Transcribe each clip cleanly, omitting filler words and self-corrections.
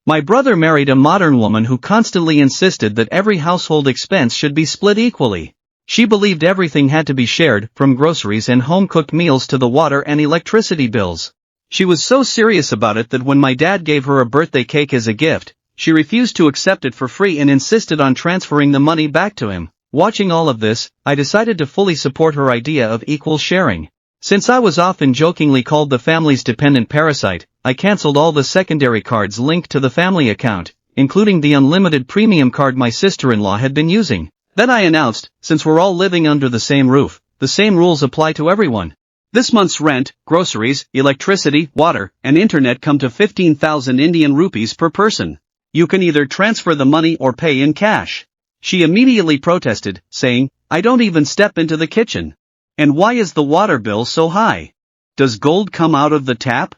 My brother married a modern woman who constantly insisted that every household expense should be split equally. She believed everything had to be shared, from groceries and home-cooked meals to the water and electricity bills. She was so serious about it that when my dad gave her a birthday cake as a gift, she refused to accept it for free and insisted on transferring the money back to him. Watching all of this, I decided to fully support her idea of equal sharing. Since I was often jokingly called the family's dependent parasite, I cancelled all the secondary cards linked to the family account, including the unlimited premium card my sister-in-law had been using. Then I announced, since we're all living under the same roof, the same rules apply to everyone. This month's rent, groceries, electricity, water, and internet come to 15,000 Indian rupees per person. You can either transfer the money or pay in cash. She immediately protested, saying, I don't even step into the kitchen. And why is the water bill so high? Does gold come out of the tap?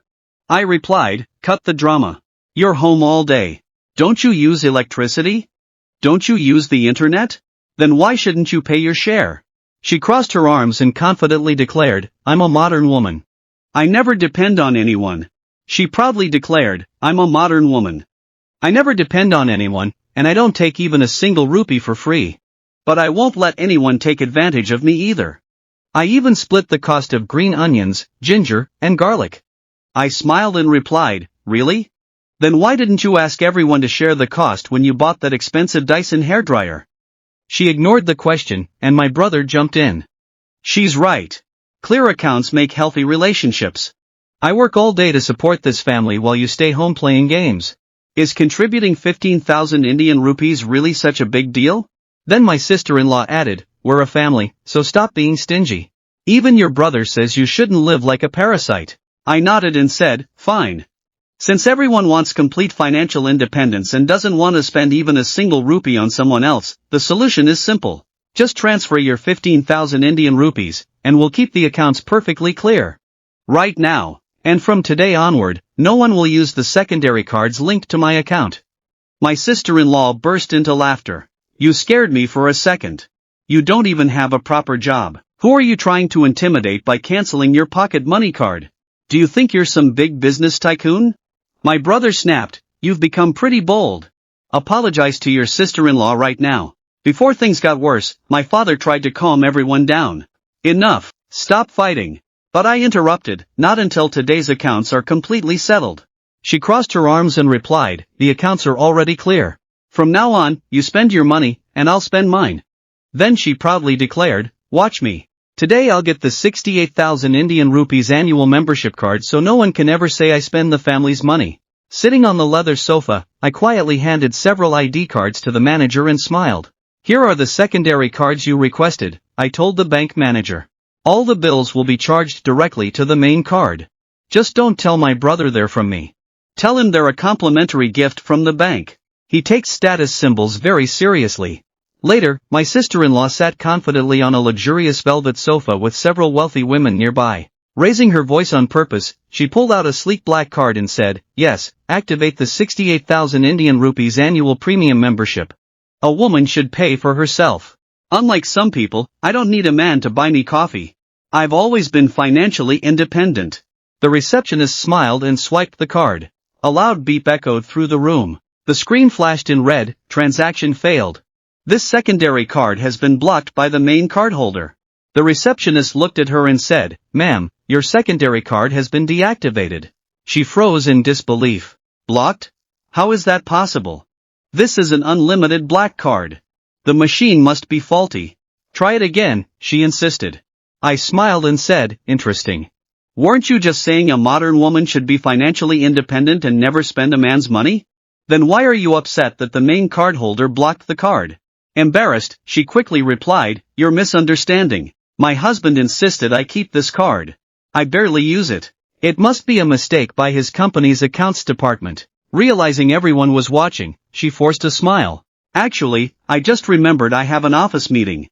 I replied, cut the drama. You're home all day. Don't you use electricity? Don't you use the internet? Then why shouldn't you pay your share? She crossed her arms and confidently declared, I'm a modern woman. I never depend on anyone. She proudly declared, I'm a modern woman. I never depend on anyone, and I don't take even a single rupee for free. But I won't let anyone take advantage of me either. I even split the cost of green onions, ginger, and garlic. I smiled and replied, really? Then why didn't you ask everyone to share the cost when you bought that expensive Dyson hairdryer? She ignored the question, and my brother jumped in. She's right. Clear accounts make healthy relationships. I work all day to support this family while you stay home playing games. Is contributing 15,000 Indian rupees really such a big deal? Then my sister-in-law added, we're a family, so stop being stingy. Even your brother says you shouldn't live like a parasite. I nodded and said, fine. Since everyone wants complete financial independence and doesn't want to spend even a single rupee on someone else, the solution is simple. Just transfer your 15,000 Indian rupees, and we'll keep the accounts perfectly clear. Right now. And from today onward, no one will use the secondary cards linked to my account. My sister-in-law burst into laughter. You scared me for a second. You don't even have a proper job. Who are you trying to intimidate by canceling your pocket money card? Do you think you're some big business tycoon? My brother snapped, you've become pretty bold. Apologize to your sister-in-law right now. Before things got worse, my father tried to calm everyone down. Enough, stop fighting. But I interrupted, not until today's accounts are completely settled. She crossed her arms and replied, the accounts are already clear. From now on, you spend your money, and I'll spend mine. Then she proudly declared, watch me. Today I'll get the 68,000 Indian rupees annual membership card so no one can ever say I spend the family's money. Sitting on the leather sofa, I quietly handed several ID cards to the manager and smiled. Here are the secondary cards you requested, I told the bank manager. All the bills will be charged directly to the main card. Just don't tell my brother they're from me. Tell him they're a complimentary gift from the bank. He takes status symbols very seriously. Later, my sister-in-law sat confidently on a luxurious velvet sofa with several wealthy women nearby. Raising her voice on purpose, she pulled out a sleek black card and said, yes, activate the 68,000 Indian rupees annual premium membership. A woman should pay for herself. Unlike some people, I don't need a man to buy me coffee. I've always been financially independent. The receptionist smiled and swiped the card. A loud beep echoed through the room. The screen flashed in red, transaction failed. This secondary card has been blocked by the main cardholder. The receptionist looked at her and said, ma'am, your secondary card has been deactivated. She froze in disbelief. Blocked? How is that possible? This is an unlimited black card. The machine must be faulty. Try it again, she insisted. I smiled and said, interesting. Weren't you just saying a modern woman should be financially independent and never spend a man's money? Then why are you upset that the main cardholder blocked the card? Embarrassed, she quickly replied, you're misunderstanding. My husband insisted I keep this card. I barely use it. It must be a mistake by his company's accounts department. Realizing everyone was watching, she forced a smile. Actually, I just remembered I have an office meeting.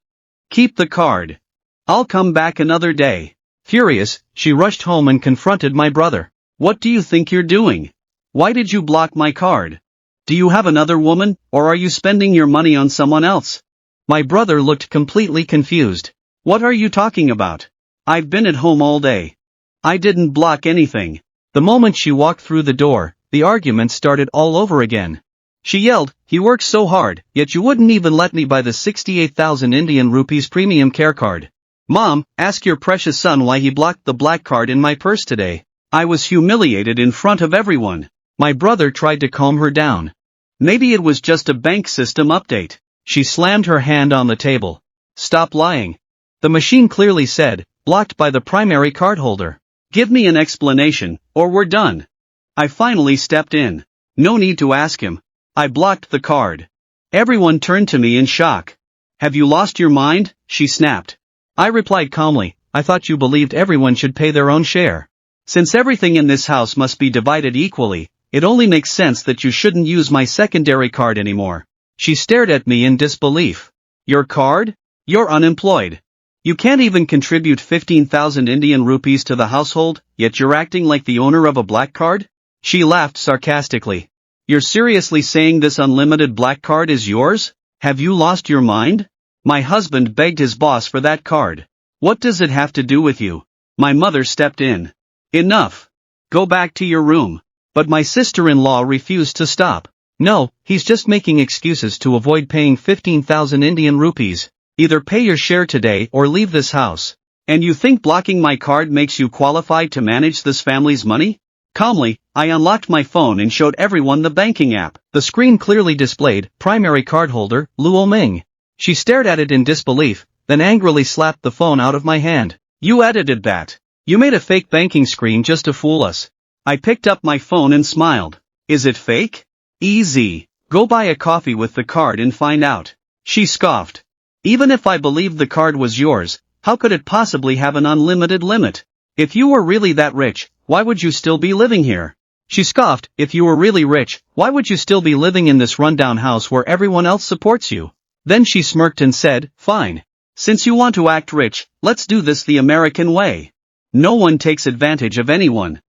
Keep the card. I'll come back another day. Furious, she rushed home and confronted my brother. What do you think you're doing? Why did you block my card? Do you have another woman, or are you spending your money on someone else? My brother looked completely confused. What are you talking about? I've been at home all day. I didn't block anything. The moment she walked through the door, The argument started all over again. She yelled, "He works so hard, yet you wouldn't even let me buy the 68,000 Indian rupees premium care card. Mom, ask your precious son why he blocked the black card in my purse today." I was humiliated in front of everyone. My brother tried to calm her down. Maybe it was just a bank system update. She slammed her hand on the table. "Stop lying." The machine clearly said, "Blocked by the primary cardholder. Give me an explanation, or we're done." I finally stepped in. No need to ask him. I blocked the card. Everyone turned to me in shock. "Have you lost your mind?" she snapped. I replied calmly, "I thought you believed everyone should pay their own share. Since everything in this house must be divided equally, it only makes sense that you shouldn't use my secondary card anymore." She stared at me in disbelief. "Your card? You're unemployed. You can't even contribute 15,000 Indian rupees to the household, yet you're acting like the owner of a black card?" She laughed sarcastically. "You're seriously saying this unlimited black card is yours? Have you lost your mind? My husband begged his boss for that card. What does it have to do with you?" My mother stepped in. "Enough. Go back to your room." But my sister-in-law refused to stop. "No, he's just making excuses to avoid paying 15,000 Indian rupees. Either pay your share today or leave this house. And you think blocking my card makes you qualified to manage this family's money?" Calmly, I unlocked my phone and showed everyone the banking app. The screen clearly displayed, "Primary cardholder, Luo Ming." She stared at it in disbelief, then angrily slapped the phone out of my hand. "You edited that. You made a fake banking screen just to fool us." I picked up my phone and smiled. "Is it fake? Easy. Go buy a coffee with the card and find out." She scoffed. "Even if I believed the card was yours, how could it possibly have an unlimited limit? If you were really that rich, why would you still be living here?" She scoffed. "If you were really rich, why would you still be living in this rundown house where everyone else supports you?" Then she smirked and said, "Fine. Since you want to act rich, let's do this the American way. No one takes advantage of anyone.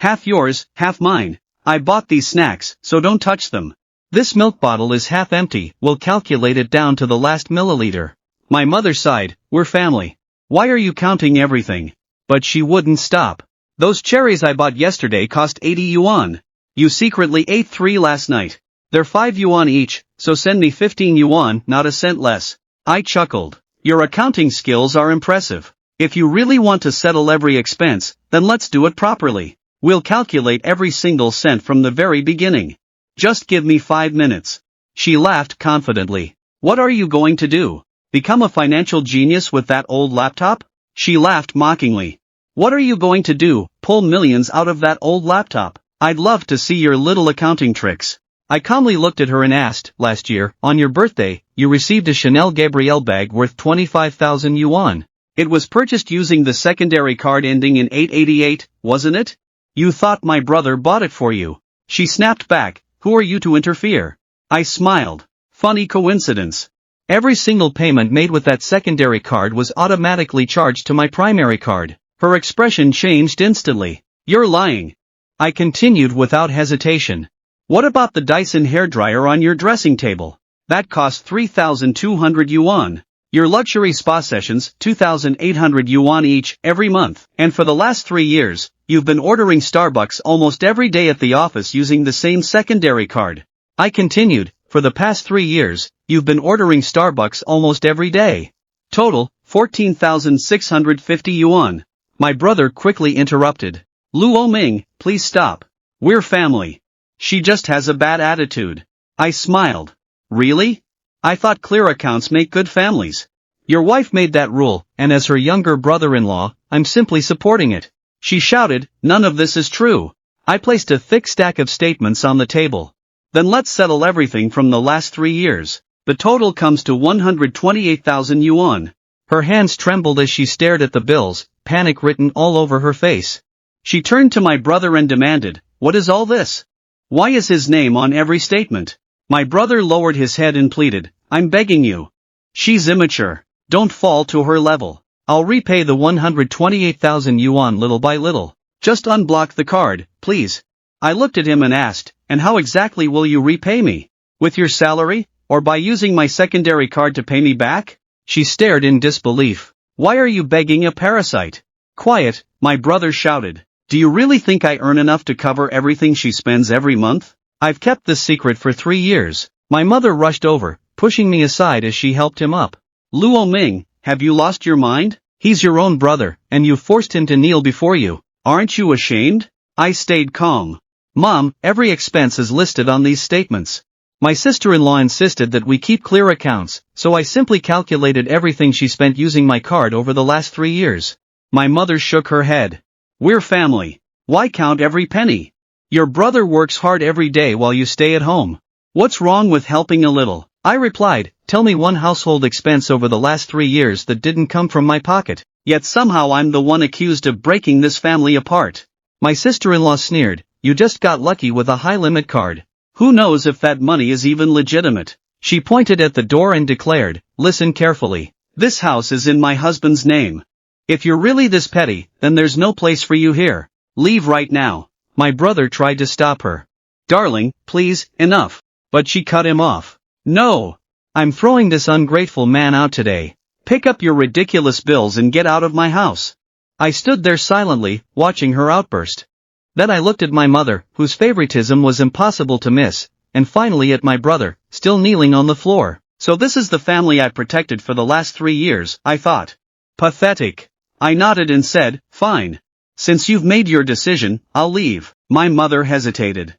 Half yours, half mine. I bought these snacks, so don't touch them. This milk bottle is half empty, we'll calculate it down to the last milliliter." My mother sighed, "We're family. Why are you counting everything?" But she wouldn't stop. "Those cherries I bought yesterday cost 80 yuan. You secretly ate 3 last night. They're 5 yuan each, so send me 15 yuan, not a cent less." I chuckled. "Your accounting skills are impressive. If you really want to settle every expense, then let's do it properly. We'll calculate every single cent from the very beginning. Just give me 5 minutes." She laughed confidently. "What are you going to do? Become a financial genius with that old laptop?" She laughed mockingly. "What are you going to do, pull millions out of that old laptop? I'd love to see your little accounting tricks." I calmly looked at her and asked, "Last year, on your birthday, you received a Chanel Gabrielle bag worth 25,000 yuan. It was purchased using the secondary card ending in 888, wasn't it? You thought my brother bought it for you." She snapped back, "Who are you to interfere?" I smiled. Funny coincidence. Every single payment made with that secondary card was automatically charged to my primary card. Her expression changed instantly. "You're lying." I continued without hesitation. "What about the Dyson hairdryer on your dressing table? That cost 3,200 yuan. Your luxury spa sessions, 2,800 yuan each, every month. And for the last 3 years, you've been ordering Starbucks almost every day at the office using the same secondary card." I continued, "For the past 3 years, you've been ordering Starbucks almost every day. Total, 14,650 yuan. My brother quickly interrupted. "Luo Ming, please stop. We're family. She just has a bad attitude." I smiled. "Really? I thought clear accounts make good families." "Your wife made that rule, and as her younger brother-in-law, I'm simply supporting it." She shouted, "None of this is true." I placed a thick stack of statements on the table. "Then let's settle everything from the last 3 years. The total comes to 128,000 yuan. Her hands trembled as she stared at the bills, panic written all over her face. She turned to my brother and demanded, "What is all this? Why is his name on every statement?" My brother lowered his head and pleaded, "I'm begging you. She's immature. Don't fall to her level. I'll repay the 128,000 yuan little by little. Just unblock the card, please." I looked at him and asked, "And how exactly will you repay me? With your salary, or by using my secondary card to pay me back?" She stared in disbelief. "Why are you begging a parasite?" "Quiet," my brother shouted. Do you really think I earn enough to cover everything she spends every month? I've kept this secret for 3 years. My mother rushed over, pushing me aside as she helped him up. Luo Ming, have you lost your mind? He's your own brother, and you forced him to kneel before you. Aren't you ashamed? I stayed calm. Mom, every expense is listed on these statements. My sister-in-law insisted that we keep clear accounts, so I simply calculated everything she spent using my card over the last 3 years. My mother shook her head. We're family. Why count every penny? Your brother works hard every day while you stay at home. What's wrong with helping a little? I replied, tell me one household expense over the last 3 years that didn't come from my pocket. Yet somehow I'm the one accused of breaking this family apart. My sister-in-law sneered, you just got lucky with a high-limit card. Who knows if that money is even legitimate? She pointed at the door and declared, listen carefully. This house is in my husband's name. If you're really this petty, then there's no place for you here. Leave right now. My brother tried to stop her. Darling, please, enough. But she cut him off. No. I'm throwing this ungrateful man out today. Pick up your ridiculous bills and get out of my house. I stood there silently, watching her outburst. Then I looked at my mother, whose favoritism was impossible to miss, and finally at my brother, still kneeling on the floor. So this is the family I protected for the last 3 years, I thought. Pathetic. I nodded and said, fine. Since you've made your decision, I'll leave. My mother hesitated.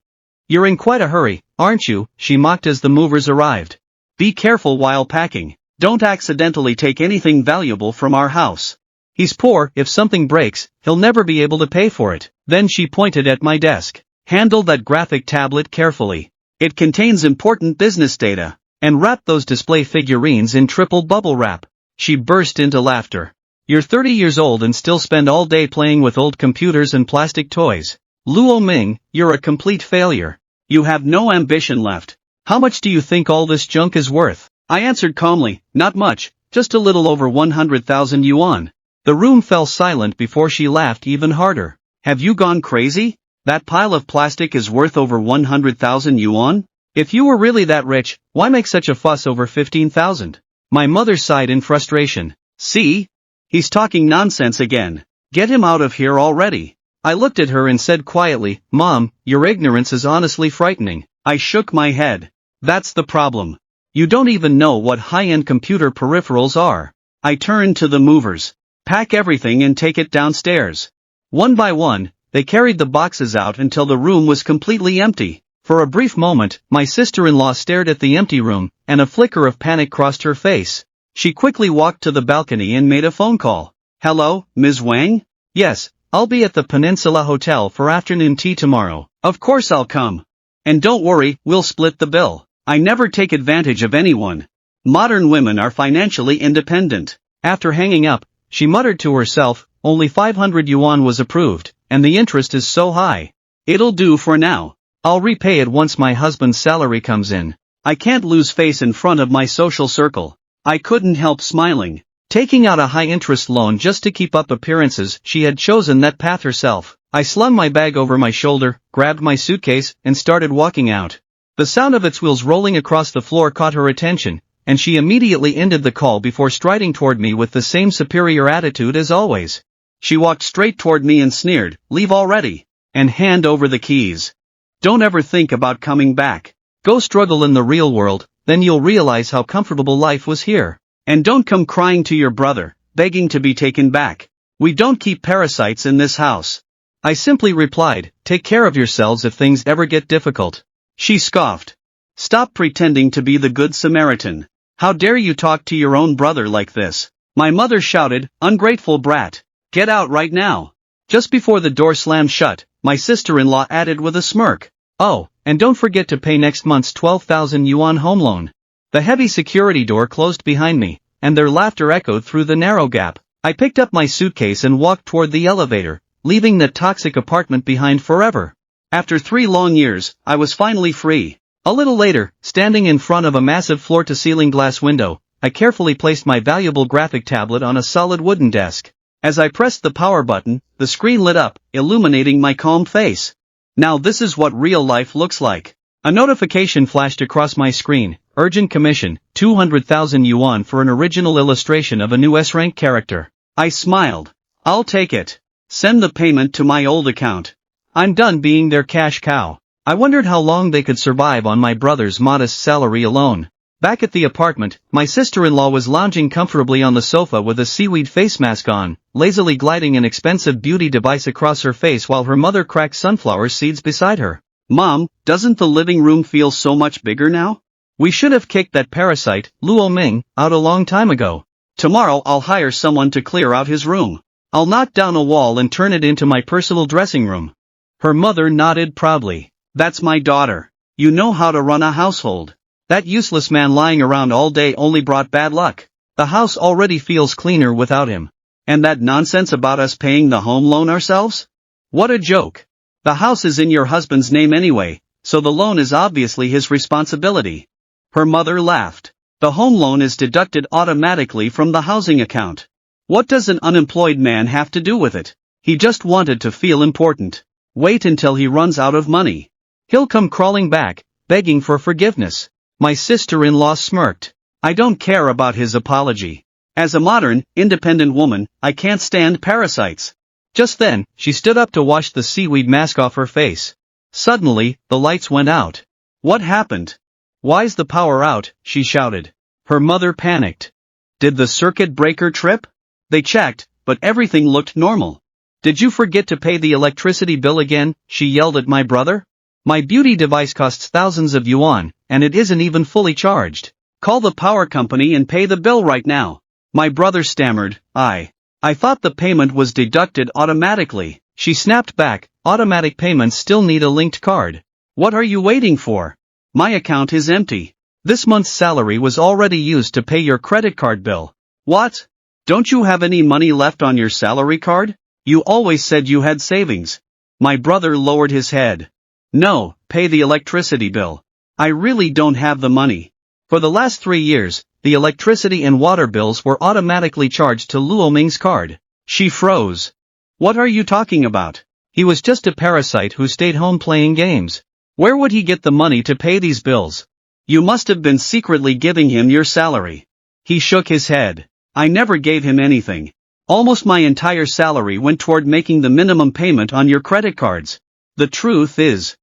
You're in quite a hurry, aren't you? She mocked as the movers arrived. Be careful while packing. Don't accidentally take anything valuable from our house. He's poor, if something breaks, he'll never be able to pay for it. Then she pointed at my desk. Handle that graphic tablet carefully. It contains important business data. And wrap those display figurines in triple bubble wrap. She burst into laughter. You're 30 years old and still spend all day playing with old computers and plastic toys. Luo Ming, you're a complete failure. You have no ambition left. How much do you think all this junk is worth? I answered calmly, not much, just a little over 100,000 yuan. The room fell silent before she laughed even harder. Have you gone crazy? That pile of plastic is worth over 100,000 yuan? If you were really that rich, why make such a fuss over 15,000? My mother sighed in frustration. See? He's talking nonsense again. Get him out of here already. I looked at her and said quietly, Mom, your ignorance is honestly frightening. I shook my head. That's the problem. You don't even know what high-end computer peripherals are. I turned to the movers. Pack everything and take it downstairs. One by one, they carried the boxes out until the room was completely empty. For a brief moment, my sister-in-law stared at the empty room, and a flicker of panic crossed her face. She quickly walked to the balcony and made a phone call. Hello, Ms. Wang? Yes, I'll be at the Peninsula Hotel for afternoon tea tomorrow. Of course I'll come. And don't worry, we'll split the bill. I never take advantage of anyone. Modern women are financially independent. After hanging up, she muttered to herself, only 500 yuan was approved, and the interest is so high. It'll do for now. I'll repay it once my husband's salary comes in. I can't lose face in front of my social circle. I couldn't help smiling. Taking out a high-interest loan just to keep up appearances, she had chosen that path herself. I slung my bag over my shoulder, grabbed my suitcase, and started walking out. The sound of its wheels rolling across the floor caught her attention, and she immediately ended the call before striding toward me with the same superior attitude as always. She walked straight toward me and sneered, leave already, and hand over the keys. Don't ever think about coming back. Go struggle in the real world, then you'll realize how comfortable life was here. And don't come crying to your brother, begging to be taken back. We don't keep parasites in this house. I simply replied, take care of yourselves if things ever get difficult. She scoffed. Stop pretending to be the good Samaritan. How dare you talk to your own brother like this? My mother shouted, ungrateful brat. Get out right now. Just before the door slammed shut, my sister-in-law added with a smirk. Oh, and don't forget to pay next month's 12,000 yuan home loan. The heavy security door closed behind me, and their laughter echoed through the narrow gap. I picked up my suitcase and walked toward the elevator, leaving that toxic apartment behind forever. After 3 long years, I was finally free. A little later, standing in front of a massive floor-to-ceiling glass window, I carefully placed my valuable graphic tablet on a solid wooden desk. As I pressed the power button, the screen lit up, illuminating my calm face. Now this is what real life looks like. A notification flashed across my screen, urgent commission, 200,000 yuan for an original illustration of a new S-rank character. I smiled. I'll take it. Send the payment to my old account. I'm done being their cash cow. I wondered how long they could survive on my brother's modest salary alone. Back at the apartment, my sister-in-law was lounging comfortably on the sofa with a seaweed face mask on, lazily gliding an expensive beauty device across her face while her mother cracked sunflower seeds beside her. Mom, doesn't the living room feel so much bigger now? We should have kicked that parasite, Luo Ming, out a long time ago. Tomorrow I'll hire someone to clear out his room. I'll knock down a wall and turn it into my personal dressing room. Her mother nodded proudly. That's my daughter. You know how to run a household. That useless man lying around all day only brought bad luck. The house already feels cleaner without him. And that nonsense about us paying the home loan ourselves? What a joke. The house is in your husband's name anyway, so the loan is obviously his responsibility. Her mother laughed. The home loan is deducted automatically from the housing account. What does an unemployed man have to do with it? He just wanted to feel important. Wait until he runs out of money. He'll come crawling back, begging for forgiveness. My sister-in-law smirked. I don't care about his apology. As a modern, independent woman, I can't stand parasites. Just then, she stood up to wash the seaweed mask off her face. Suddenly, the lights went out. What happened? Why's the power out? She shouted. Her mother panicked. Did the circuit breaker trip? They checked, but everything looked normal. Did you forget to pay the electricity bill again? She yelled at my brother. My beauty device costs thousands of yuan, and it isn't even fully charged. Call the power company and pay the bill right now. My brother stammered. I thought the payment was deducted automatically. She snapped back. Automatic payments still need a linked card. What are you waiting for? My account is empty. This month's salary was already used to pay your credit card bill. What? Don't you have any money left on your salary card? You always said you had savings. My brother lowered his head. No, pay the electricity bill. I really don't have the money. For the last 3 years, the electricity and water bills were automatically charged to Luo Ming's card. She froze. What are you talking about? He was just a parasite who stayed home playing games. Where would he get the money to pay these bills? You must have been secretly giving him your salary. He shook his head. I never gave him anything. Almost my entire salary went toward making the minimum payment on your credit cards. The truth is,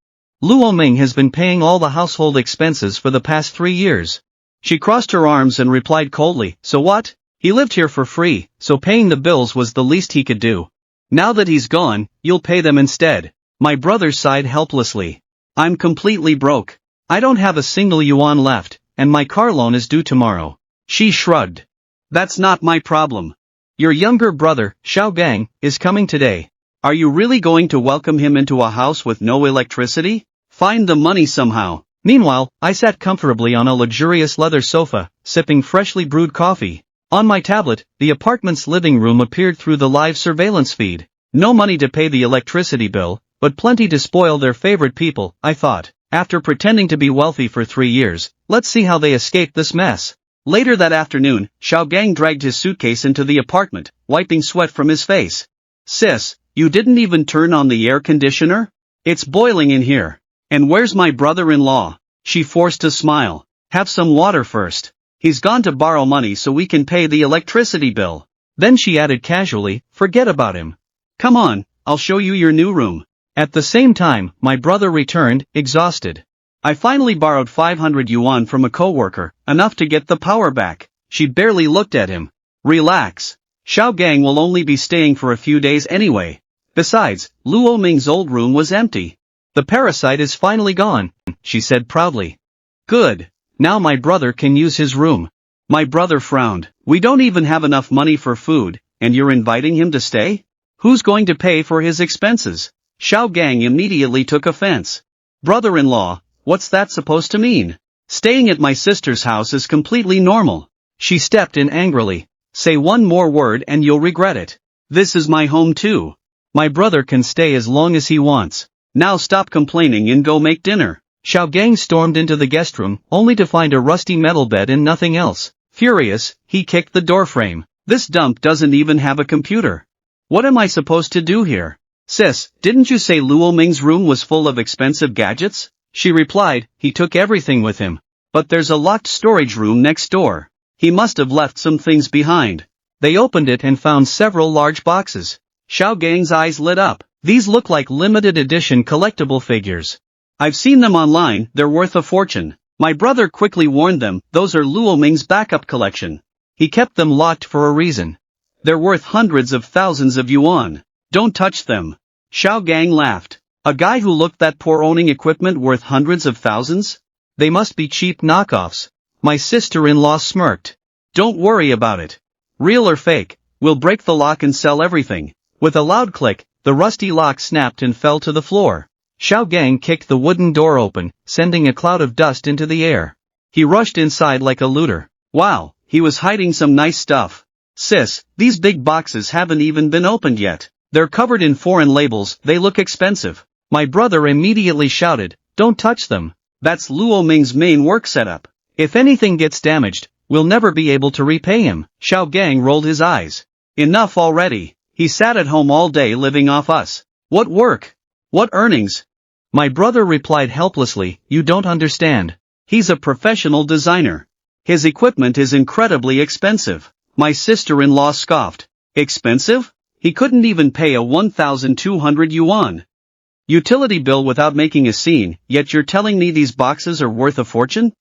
Luo Ming has been paying all the household expenses for the past 3 years. She crossed her arms and replied coldly, so what? He lived here for free, so paying the bills was the least he could do. Now that he's gone, you'll pay them instead. My brother sighed helplessly. I'm completely broke. I don't have a single yuan left, and my car loan is due tomorrow. She shrugged. That's not my problem. Your younger brother, Xiaogang, is coming today. Are you really going to welcome him into a house with no electricity? Find the money somehow. Meanwhile, I sat comfortably on a luxurious leather sofa, sipping freshly brewed coffee. On my tablet, the apartment's living room appeared through the live surveillance feed. No money to pay the electricity bill, but plenty to spoil their favorite people, I thought. After pretending to be wealthy for 3 years, let's see how they escape this mess. Later that afternoon, Xiaogang dragged his suitcase into the apartment, wiping sweat from his face. Sis, you didn't even turn on the air conditioner? It's boiling in here. And where's my brother-in-law? She forced a smile. Have some water first. He's gone to borrow money so we can pay the electricity bill. Then she added casually, forget about him. Come on, I'll show you your new room. At the same time, my brother returned, exhausted. I finally borrowed 500 yuan from a coworker, enough to get the power back. She barely looked at him. Relax. Xiaogang will only be staying for a few days anyway. Besides, Luo Ming's old room was empty. The parasite is finally gone, she said proudly. Good. Now my brother can use his room. My brother frowned. We don't even have enough money for food, and you're inviting him to stay? Who's going to pay for his expenses? Xiaogang immediately took offense. Brother-in-law, what's that supposed to mean? Staying at my sister's house is completely normal. She stepped in angrily. Say one more word and you'll regret it. This is my home too. My brother can stay as long as he wants. Now stop complaining and go make dinner. Xiaogang stormed into the guest room, only to find a rusty metal bed and nothing else. Furious, he kicked the doorframe. This dump doesn't even have a computer. What am I supposed to do here? Sis, didn't you say Luo Ming's room was full of expensive gadgets? She replied, he took everything with him. But there's a locked storage room next door. He must have left some things behind. They opened it and found several large boxes. Xiao Gang's eyes lit up. These look like limited edition collectible figures. I've seen them online, they're worth a fortune. My brother quickly warned them, those are Luo Ming's backup collection. He kept them locked for a reason. They're worth hundreds of thousands of yuan. Don't touch them. Xiao Gang laughed. A guy who looked that poor owning equipment worth hundreds of thousands? They must be cheap knockoffs. My sister-in-law smirked. Don't worry about it. Real or fake, we'll break the lock and sell everything. With a loud click, the rusty lock snapped and fell to the floor. Xiao Gang kicked the wooden door open, sending a cloud of dust into the air. He rushed inside like a looter. Wow, he was hiding some nice stuff. Sis, these big boxes haven't even been opened yet. They're covered in foreign labels, they look expensive. My brother immediately shouted, don't touch them. That's Luo Ming's main work setup. If anything gets damaged, we'll never be able to repay him. Xiao Gang rolled his eyes. Enough already. He sat at home all day living off us. What work? What earnings? My brother replied helplessly, you don't understand. He's a professional designer. His equipment is incredibly expensive. My sister-in-law scoffed. Expensive? He couldn't even pay a 1,200 yuan utility bill without making a scene, yet you're telling me these boxes are worth a fortune?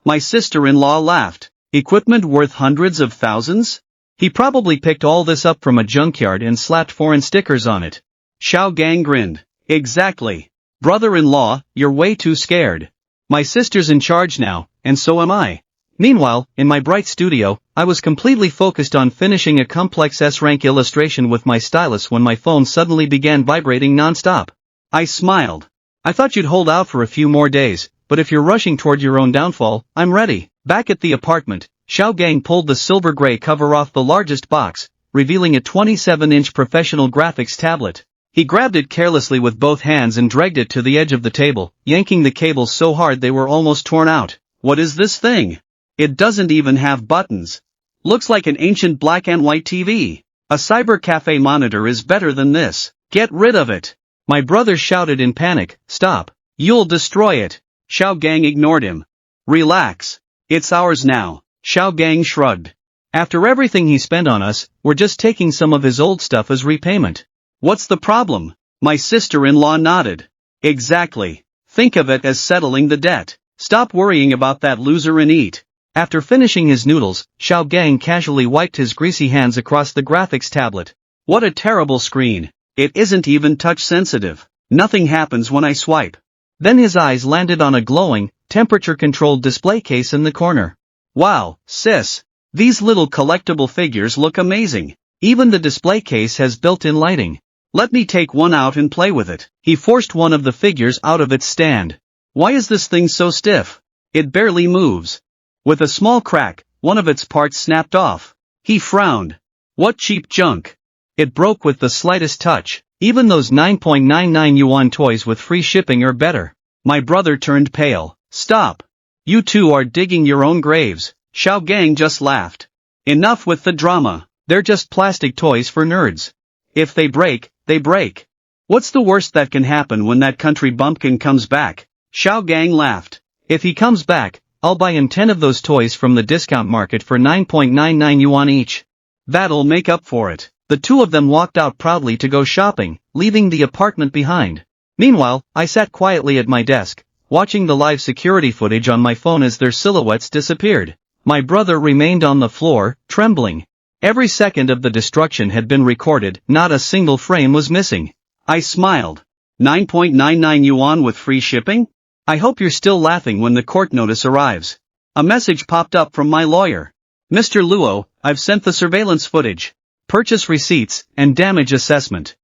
My sister-in-law laughed. Equipment worth hundreds of thousands? He probably picked all this up from a junkyard and slapped foreign stickers on it. Xiao Gang grinned. Exactly. Brother-in-law, you're way too scared. My sister's in charge now, and so am I. Meanwhile, in my bright studio, I was completely focused on finishing a complex S-rank illustration with my stylus when my phone suddenly began vibrating non-stop. I smiled. I thought you'd hold out for a few more days, but if you're rushing toward your own downfall, I'm ready. Back at the apartment, Xiao Gang pulled the silver-gray cover off the largest box, revealing a 27-inch professional graphics tablet. He grabbed it carelessly with both hands and dragged it to the edge of the table, yanking the cables so hard they were almost torn out. What is this thing? It doesn't even have buttons. Looks like an ancient black and white TV. A cyber cafe monitor is better than this. Get rid of it. My brother shouted in panic, stop. You'll destroy it. Xiao Gang ignored him. Relax. It's ours now. Xiao Gang shrugged. After everything he spent on us, we're just taking some of his old stuff as repayment. What's the problem? My sister-in-law nodded. Exactly. Think of it as settling the debt. Stop worrying about that loser and eat. After finishing his noodles, Xiao Gang casually wiped his greasy hands across the graphics tablet. What a terrible screen. It isn't even touch-sensitive. Nothing happens when I swipe. Then his eyes landed on a glowing, temperature-controlled display case in the corner. Wow, sis. These little collectible figures look amazing. Even the display case has built-in lighting. Let me take one out and play with it. He forced one of the figures out of its stand. Why is this thing so stiff? It barely moves. With a small crack, one of its parts snapped off. He frowned. What cheap junk. It broke with the slightest touch. Even those 9.99 yuan toys with free shipping are better. My brother turned pale. Stop. You two are digging your own graves. Xiao Gang just laughed. Enough with the drama. They're just plastic toys for nerds. If they break, they break. What's the worst that can happen when that country bumpkin comes back? Xiao Gang laughed. If he comes back, I'll buy him 10 of those toys from the discount market for 9.99 yuan each. That'll make up for it. The two of them walked out proudly to go shopping, leaving the apartment behind. Meanwhile, I sat quietly at my desk, watching the live security footage on my phone as their silhouettes disappeared. My brother remained on the floor, trembling. Every second of the destruction had been recorded, not a single frame was missing. I smiled. 9.99 yuan with free shipping? I hope you're still laughing when the court notice arrives. A message popped up from my lawyer. Mr. Luo, I've sent the surveillance footage. Purchase receipts, and damage assessment.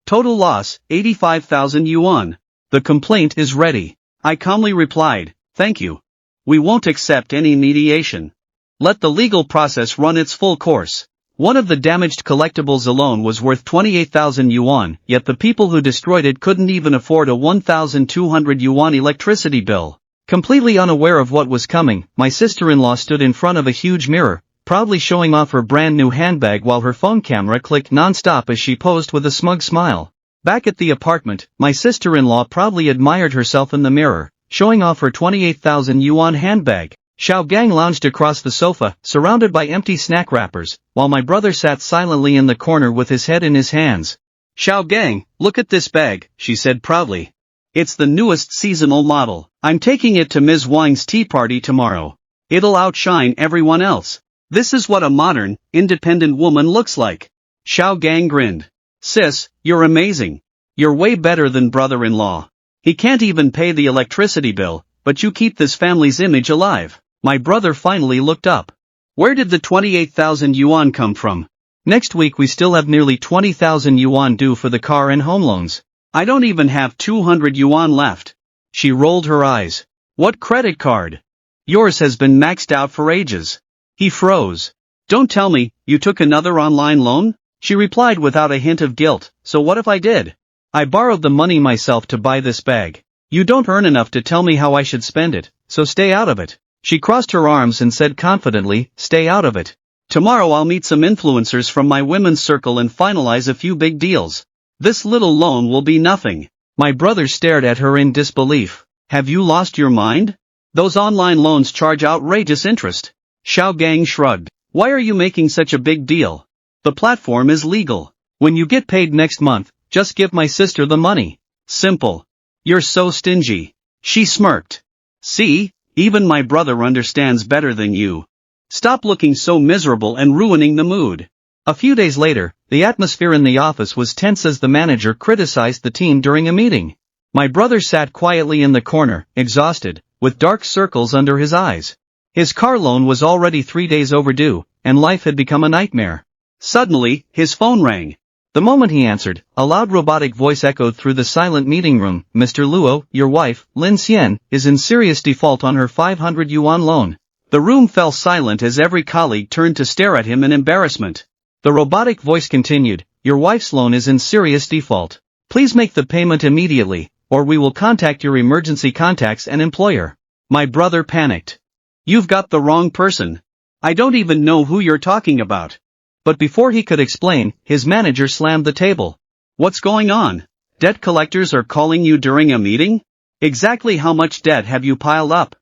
Total loss, 85,000 yuan. The complaint is ready. I calmly replied, thank you. We won't accept any mediation. Let the legal process run its full course. One of the damaged collectibles alone was worth 28,000 yuan, yet the people who destroyed it couldn't even afford a 1,200 yuan electricity bill. Completely unaware of what was coming, my sister-in-law stood in front of a huge mirror, proudly showing off her brand new handbag while her phone camera clicked non-stop as she posed with a smug smile. Back at the apartment, my sister-in-law proudly admired herself in the mirror, showing off her 28,000 yuan handbag. Xiao Gang lounged across the sofa, surrounded by empty snack wrappers, while my brother sat silently in the corner with his head in his hands. Xiao Gang, look at this bag, she said proudly. It's the newest seasonal model. I'm taking it to Ms. Wang's tea party tomorrow. It'll outshine everyone else. This is what a modern, independent woman looks like. Xiao Gang grinned. Sis, you're amazing. You're way better than brother-in-law. He can't even pay the electricity bill, but you keep this family's image alive. My brother finally looked up. Where did the 28,000 yuan come from? Next week we still have nearly 20,000 yuan due for the car and home loans. I don't even have 200 yuan left. She rolled her eyes. What credit card? Yours has been maxed out for ages. He froze. Don't tell me, you took another online loan? She replied without a hint of guilt, so what if I did? I borrowed the money myself to buy this bag. You don't earn enough to tell me how I should spend it, so stay out of it. She crossed her arms and said confidently, stay out of it. Tomorrow I'll meet some influencers from my women's circle and finalize a few big deals. This little loan will be nothing. My brother stared at her in disbelief. Have you lost your mind? Those online loans charge outrageous interest. Xiao Gang shrugged. Why are you making such a big deal? The platform is legal. When you get paid next month, just give my sister the money. Simple. You're so stingy. She smirked. See, even my brother understands better than you. Stop looking so miserable and ruining the mood. A few days later, the atmosphere in the office was tense as the manager criticized the team during a meeting. My brother sat quietly in the corner, exhausted, with dark circles under his eyes. His car loan was already 3 days overdue, and life had become a nightmare. Suddenly, his phone rang. The moment he answered, a loud robotic voice echoed through the silent meeting room. Mr. Luo, your wife, Lin Xian, is in serious default on her 500 yuan loan. The room fell silent as every colleague turned to stare at him in embarrassment. The robotic voice continued, your wife's loan is in serious default. Please make the payment immediately, or we will contact your emergency contacts and employer. My brother panicked. You've got the wrong person. I don't even know who you're talking about. But before he could explain, his manager slammed the table. What's going on? Debt collectors are calling you during a meeting? Exactly how much debt have you piled up?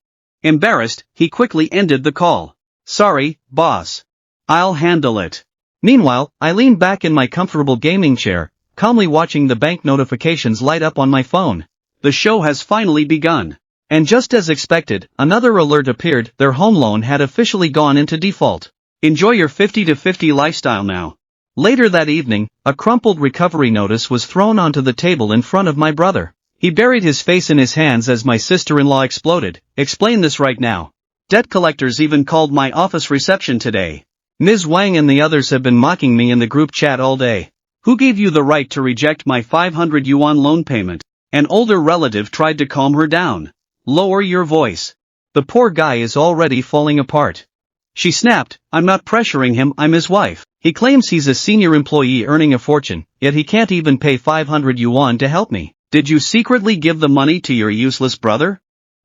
Embarrassed, he quickly ended the call. Sorry, boss. I'll handle it. Meanwhile, I leaned back in my comfortable gaming chair, calmly watching the bank notifications light up on my phone. The show has finally begun. And just as expected, another alert appeared. Their home loan had officially gone into default. Enjoy your 50-50 lifestyle now. Later that evening, a crumpled recovery notice was thrown onto the table in front of my brother. He buried his face in his hands as my sister-in-law exploded. Explain this right now. Debt collectors even called my office reception today. Ms. Wang and the others have been mocking me in the group chat all day. Who gave you the right to reject my 500 yuan loan payment? An older relative tried to calm her down. Lower your voice. The poor guy is already falling apart. She snapped, I'm not pressuring him, I'm his wife. He claims he's a senior employee earning a fortune, yet he can't even pay 500 yuan to help me. Did you secretly give the money to your useless brother?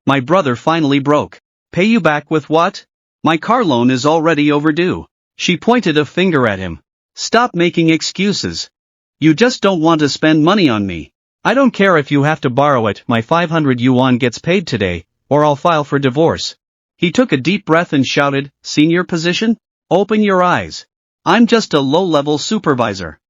My brother finally broke. Pay you back with what? My car loan is already overdue. She pointed a finger at him. Stop making excuses. You just don't want to spend money on me. I don't care if you have to borrow it, my 500 yuan gets paid today, or I'll file for divorce. He took a deep breath and shouted, senior position? Open your eyes. I'm just a low-level supervisor.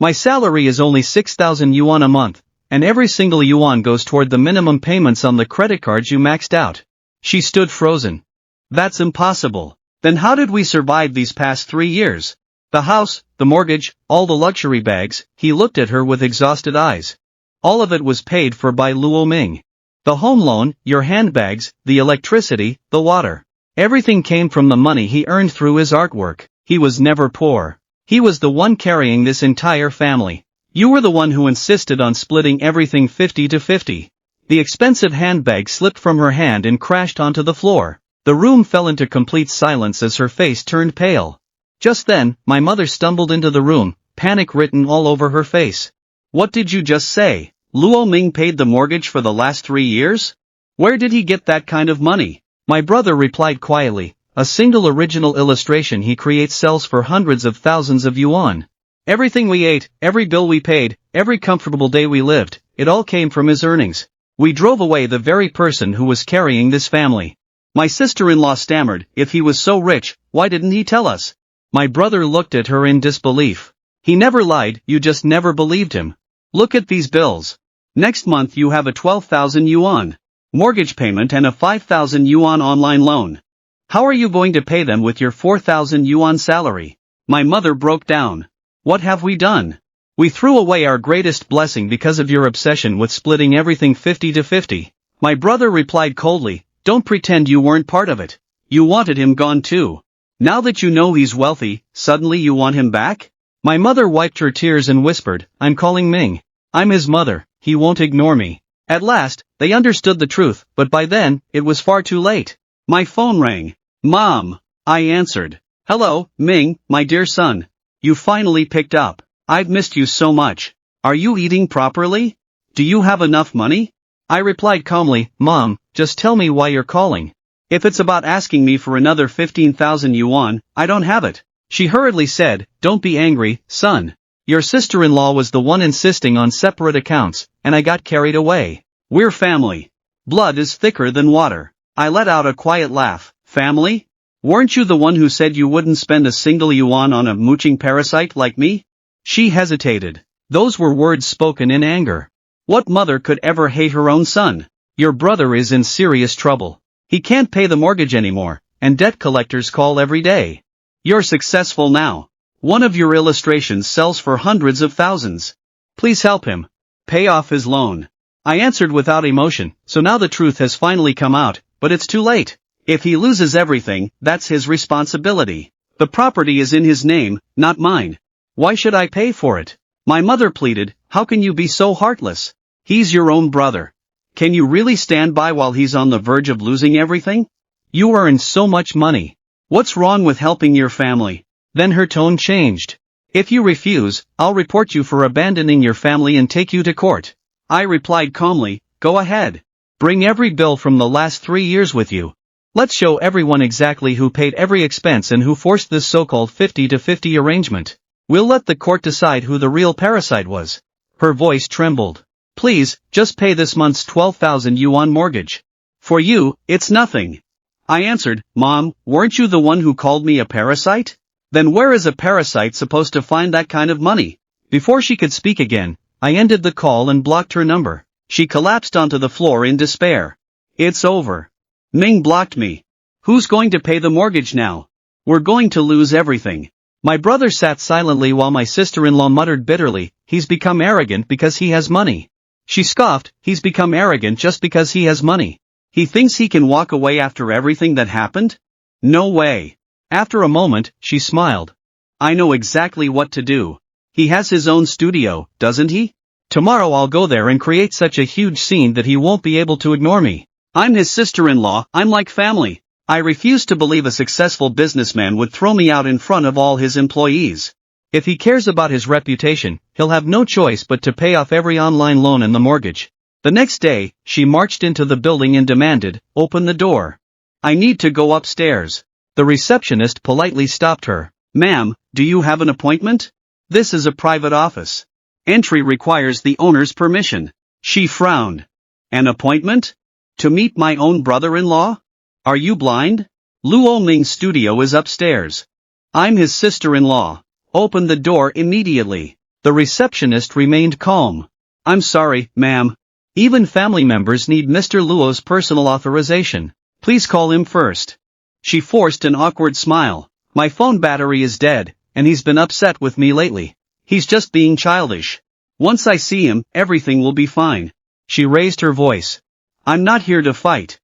My salary is only 6,000 yuan a month, and every single yuan goes toward the minimum payments on the credit cards you maxed out. She stood frozen. That's impossible. Then how did we survive these past 3 years? The house, the mortgage, all the luxury bags. He looked at her with exhausted eyes. All of it was paid for by Luo Ming. The home loan, your handbags, the electricity, the water. Everything came from the money he earned through his artwork. He was never poor. He was the one carrying this entire family. You were the one who insisted on splitting everything 50-50. The expensive handbag slipped from her hand and crashed onto the floor. The room fell into complete silence as her face turned pale. Just then, my mother stumbled into the room, panic written all over her face. What did you just say? Luo Ming paid the mortgage for the last 3 years? Where did he get that kind of money? My brother replied quietly, a single original illustration he creates sells for hundreds of thousands of yuan. Everything we ate, every bill we paid, every comfortable day we lived, it all came from his earnings. We drove away the very person who was carrying this family. My sister-in-law stammered, if he was so rich, why didn't he tell us? My brother looked at her in disbelief. He never lied, you just never believed him. Look at these bills. Next month you have a 12,000 yuan mortgage payment and a 5,000 yuan online loan. How are you going to pay them with your 4,000 yuan salary? My mother broke down. What have we done? We threw away our greatest blessing because of your obsession with splitting everything 50-50. My brother replied coldly, don't pretend you weren't part of it. You wanted him gone too. Now that you know he's wealthy, suddenly you want him back? My mother wiped her tears and whispered, I'm calling Ming. I'm his mother, he won't ignore me. At last, they understood the truth, but by then, it was far too late. My phone rang. Mom, I answered. Hello, Ming, my dear son. You finally picked up. I've missed you so much. Are you eating properly? Do you have enough money? I replied calmly, Mom, just tell me why you're calling. If it's about asking me for another 15,000 yuan, I don't have it. She hurriedly said, don't be angry, son. Your sister-in-law was the one insisting on separate accounts, and I got carried away. We're family. Blood is thicker than water. I let out a quiet laugh. Family? Weren't you the one who said you wouldn't spend a single yuan on a mooching parasite like me? She hesitated. Those were words spoken in anger. What mother could ever hate her own son? Your brother is in serious trouble. He can't pay the mortgage anymore, and debt collectors call every day. You're successful now. One of your illustrations sells for hundreds of thousands. Please help him. Pay off his loan. I answered without emotion, so now the truth has finally come out, but it's too late. If he loses everything, that's his responsibility. The property is in his name, not mine. Why should I pay for it? My mother pleaded, how can you be so heartless? He's your own brother. Can you really stand by while he's on the verge of losing everything? You earn so much money. What's wrong with helping your family? Then her tone changed. If you refuse, I'll report you for abandoning your family and take you to court. I replied calmly, go ahead. Bring every bill from the last 3 years with you. Let's show everyone exactly who paid every expense and who forced this so-called 50-50 arrangement. We'll let the court decide who the real parasite was. Her voice trembled. Please, just pay this month's 12,000 yuan mortgage. For you, it's nothing. I answered, Mom, weren't you the one who called me a parasite? Then where is a parasite supposed to find that kind of money? Before she could speak again, I ended the call and blocked her number. She collapsed onto the floor in despair. It's over. Ming blocked me. Who's going to pay the mortgage now? We're going to lose everything. My brother sat silently while my sister-in-law muttered bitterly, he's become arrogant because he has money. She scoffed, he's become arrogant just because he has money. He thinks he can walk away after everything that happened? No way. After a moment, she smiled. I know exactly what to do. He has his own studio, doesn't he? Tomorrow I'll go there and create such a huge scene that he won't be able to ignore me. I'm his sister-in-law, I'm like family. I refuse to believe a successful businessman would throw me out in front of all his employees. If he cares about his reputation, he'll have no choice but to pay off every online loan and the mortgage. The next day, she marched into the building and demanded, open the door. I need to go upstairs. The receptionist politely stopped her. Ma'am, do you have an appointment? This is a private office. Entry requires the owner's permission. She frowned. An appointment? To meet my own brother-in-law? Are you blind? Luo Ming's studio is upstairs. I'm his sister-in-law. Open the door immediately. The receptionist remained calm. I'm sorry, ma'am. Even family members need Mr. Luo's personal authorization. Please call him first. She forced an awkward smile. My phone battery is dead, and he's been upset with me lately. He's just being childish. Once I see him, everything will be fine. She raised her voice. I'm not here to fight.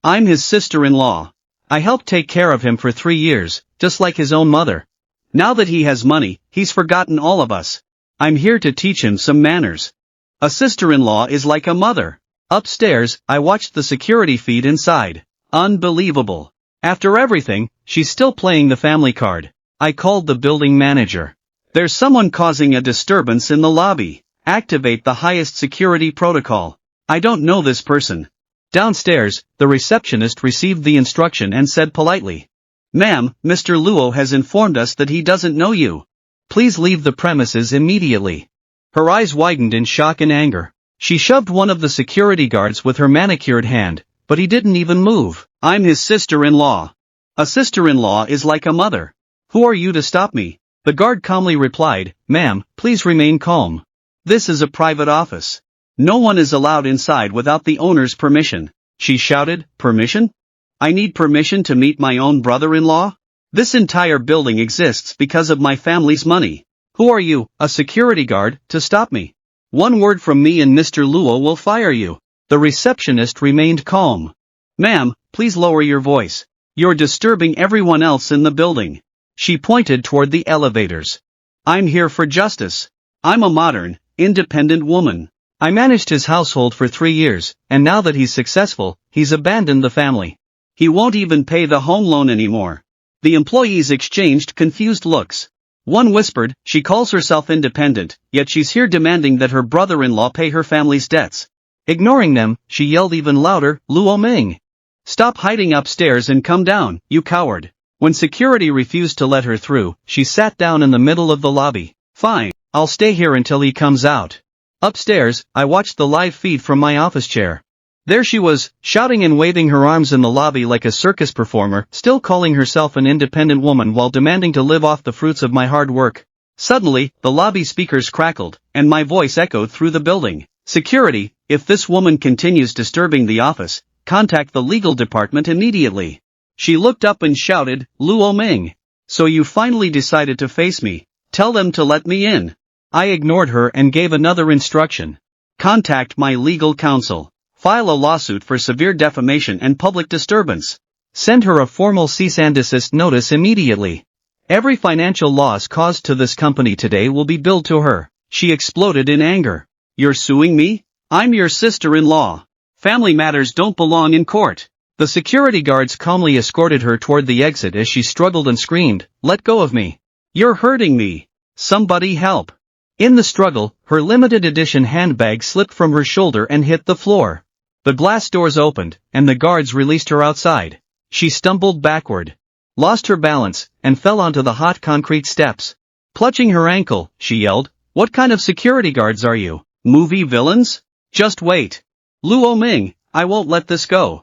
I'm his sister-in-law. I helped take care of him for 3 years, just like his own mother. Now that he has money, he's forgotten all of us. I'm here to teach him some manners. A sister-in-law is like a mother. Upstairs, I watched the security feed inside. Unbelievable. After everything, she's still playing the family card. I called the building manager. There's someone causing a disturbance in the lobby. Activate the highest security protocol. I don't know this person. Downstairs, the receptionist received the instruction and said politely, Ma'am, Mr. Luo has informed us that he doesn't know you. Please leave the premises immediately. Her eyes widened in shock and anger. She shoved one of the security guards with her manicured hand, but he didn't even move. I'm his sister-in-law. A sister-in-law is like a mother. Who are you to stop me? The guard calmly replied, "Ma'am, please remain calm. This is a private office. No one is allowed inside without the owner's permission." She shouted, "Permission? I need permission to meet my own brother-in-law? This entire building exists because of my family's money. Who are you, a security guard, to stop me? One word from me and Mr. Luo will fire you." The receptionist remained calm. "Ma'am, please lower your voice. You're disturbing everyone else in the building." She pointed toward the elevators. "I'm here for justice. I'm a modern, independent woman. I managed his household for 3 years, and now that he's successful, he's abandoned the family. He won't even pay the home loan anymore." The employees exchanged confused looks. One whispered, "She calls herself independent, yet she's here demanding that her brother-in-law pay her family's debts." Ignoring them, she yelled even louder, "Luo Ming! Stop hiding upstairs and come down, you coward." When security refused to let her through, she sat down in the middle of the lobby. "Fine, I'll stay here until he comes out." Upstairs, I watched the live feed from my office chair. There she was, shouting and waving her arms in the lobby like a circus performer, still calling herself an independent woman while demanding to live off the fruits of my hard work. Suddenly, the lobby speakers crackled, and my voice echoed through the building. "Security, if this woman continues disturbing the office, contact the legal department immediately." She looked up and shouted, "Luo Ming! So you finally decided to face me. Tell them to let me in." I ignored her and gave another instruction. "Contact my legal counsel. File a lawsuit for severe defamation and public disturbance. Send her a formal cease and desist notice immediately. Every financial loss caused to this company today will be billed to her." She exploded in anger. "You're suing me? I'm your sister-in-law. Family matters don't belong in court." The security guards calmly escorted her toward the exit as she struggled and screamed, "Let go of me. You're hurting me. Somebody help." In the struggle, her limited edition handbag slipped from her shoulder and hit the floor. The glass doors opened, and the guards released her outside. She stumbled backward, lost her balance, and fell onto the hot concrete steps. Clutching her ankle, she yelled, "What kind of security guards are you? Movie villains? Just wait. Luo Ming, I won't let this go."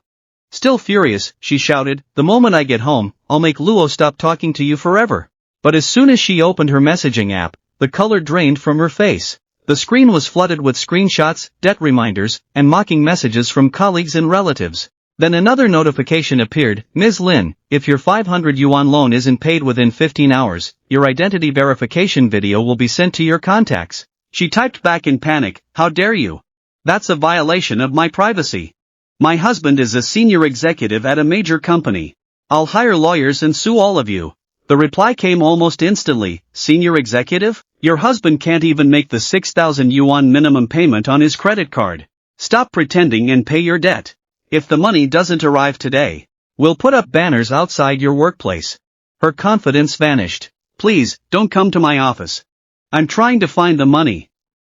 Still furious, she shouted, "The moment I get home, I'll make Luo stop talking to you forever." But as soon as she opened her messaging app, the color drained from her face. The screen was flooded with screenshots, debt reminders, and mocking messages from colleagues and relatives. Then another notification appeared, "Ms. Lin, if your 500 yuan loan isn't paid within 15 hours, your identity verification video will be sent to your contacts." She typed back in panic, "How dare you? That's a violation of my privacy. My husband is a senior executive at a major company. I'll hire lawyers and sue all of you." The reply came almost instantly, "Senior executive? Your husband can't even make the 6,000 yuan minimum payment on his credit card. Stop pretending and pay your debt. If the money doesn't arrive today, we'll put up banners outside your workplace." Her confidence vanished. "Please, don't come to my office. I'm trying to find the money."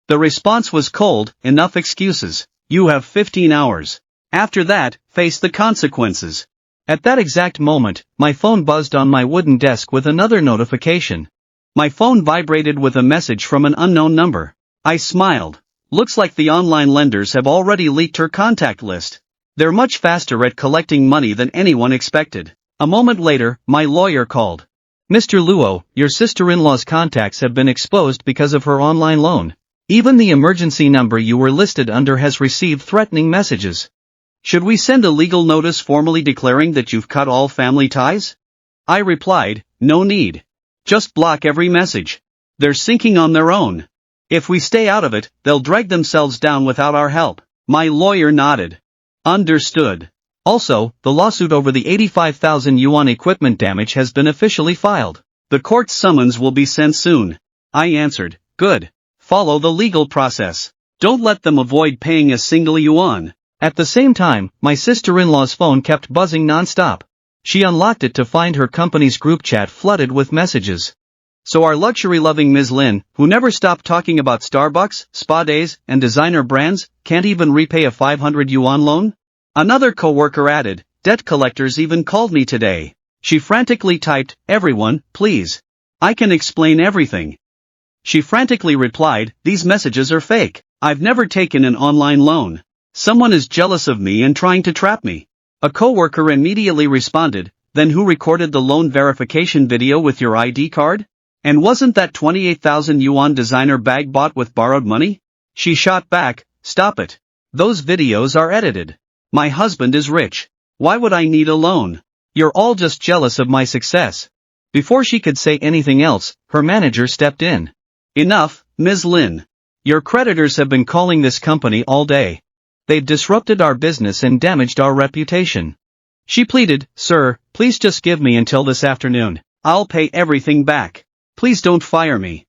The response was cold, "Enough excuses. You have 15 hours. After that, face the consequences." At that exact moment, my phone buzzed on my wooden desk with another notification. My phone vibrated with a message from an unknown number. I smiled. Looks like the online lenders have already leaked her contact list. They're much faster at collecting money than anyone expected. A moment later, my lawyer called. "Mr. Luo, your sister-in-law's contacts have been exposed because of her online loan. Even the emergency number you were listed under has received threatening messages. Should we send a legal notice formally declaring that you've cut all family ties?" I replied, "No need. Just block every message. They're sinking on their own. If we stay out of it, they'll drag themselves down without our help." My lawyer nodded. "Understood. Also, the lawsuit over the 85,000 yuan equipment damage has been officially filed. The court summons will be sent soon." I answered, "Good. Follow the legal process. Don't let them avoid paying a single yuan." At the same time, my sister-in-law's phone kept buzzing non-stop. She unlocked it to find her company's group chat flooded with messages. "So our luxury-loving Ms. Lin, who never stopped talking about Starbucks, spa days, and designer brands, can't even repay a 500 yuan loan?" Another coworker added, "Debt collectors even called me today." She frantically typed, "Everyone, please. I can explain everything." She frantically replied, "These messages are fake. I've never taken an online loan. Someone is jealous of me and trying to trap me." A coworker immediately responded, "Then who recorded the loan verification video with your ID card? And wasn't that 28,000 yuan designer bag bought with borrowed money? She shot back, stop it. Those videos are edited. My husband is rich. Why would I need a loan? You're all just jealous of my success. Before she could say anything else, her manager stepped in. Enough, Ms. Lin. Your creditors have been calling this company all day. They've disrupted our business and damaged our reputation. She pleaded, sir, please just give me until this afternoon. I'll pay everything back. Please don't fire me.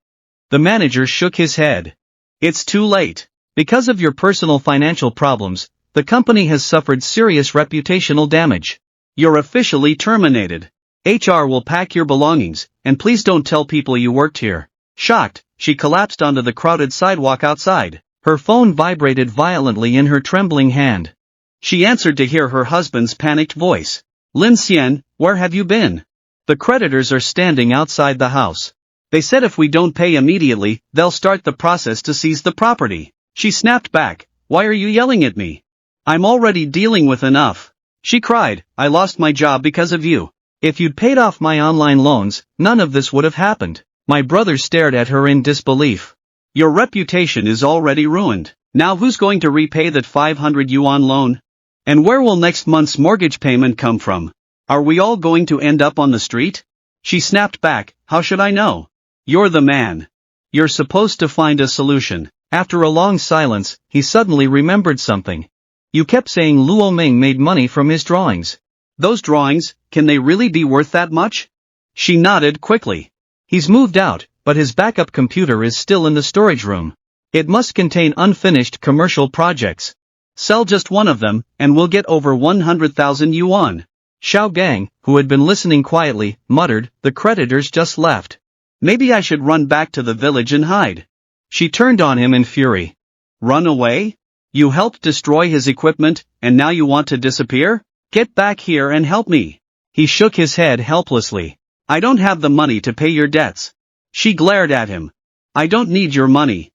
The manager shook his head. It's too late. Because of your personal financial problems, the company has suffered serious reputational damage. You're officially terminated. HR will pack your belongings, and please don't tell people you worked here. Shocked, she collapsed onto the crowded sidewalk outside. Her phone vibrated violently in her trembling hand. She answered to hear her husband's panicked voice. Lin Xian, where have you been? The creditors are standing outside the house. They said if we don't pay immediately, they'll start the process to seize the property. She snapped back, why are you yelling at me? I'm already dealing with enough. She cried, I lost my job because of you. If you'd paid off my online loans, none of this would have happened. My brother stared at her in disbelief. Your reputation is already ruined. Now who's going to repay that 500 yuan loan? And where will next month's mortgage payment come from? Are we all going to end up on the street? She snapped back, how should I know? You're the man. You're supposed to find a solution. After a long silence, he suddenly remembered something. You kept saying Luo Ming made money from his drawings. Those drawings, can they really be worth that much? She nodded quickly. He's moved out, but his backup computer is still in the storage room. It must contain unfinished commercial projects. Sell just one of them, and we'll get over 100,000 yuan. Xiao Gang, who had been listening quietly, muttered, the creditors just left. Maybe I should run back to the village and hide. She turned on him in fury. Run away? You helped destroy his equipment, and now you want to disappear? Get back here and help me. He shook his head helplessly. I don't have the money to pay your debts. She glared at him. I don't need your money.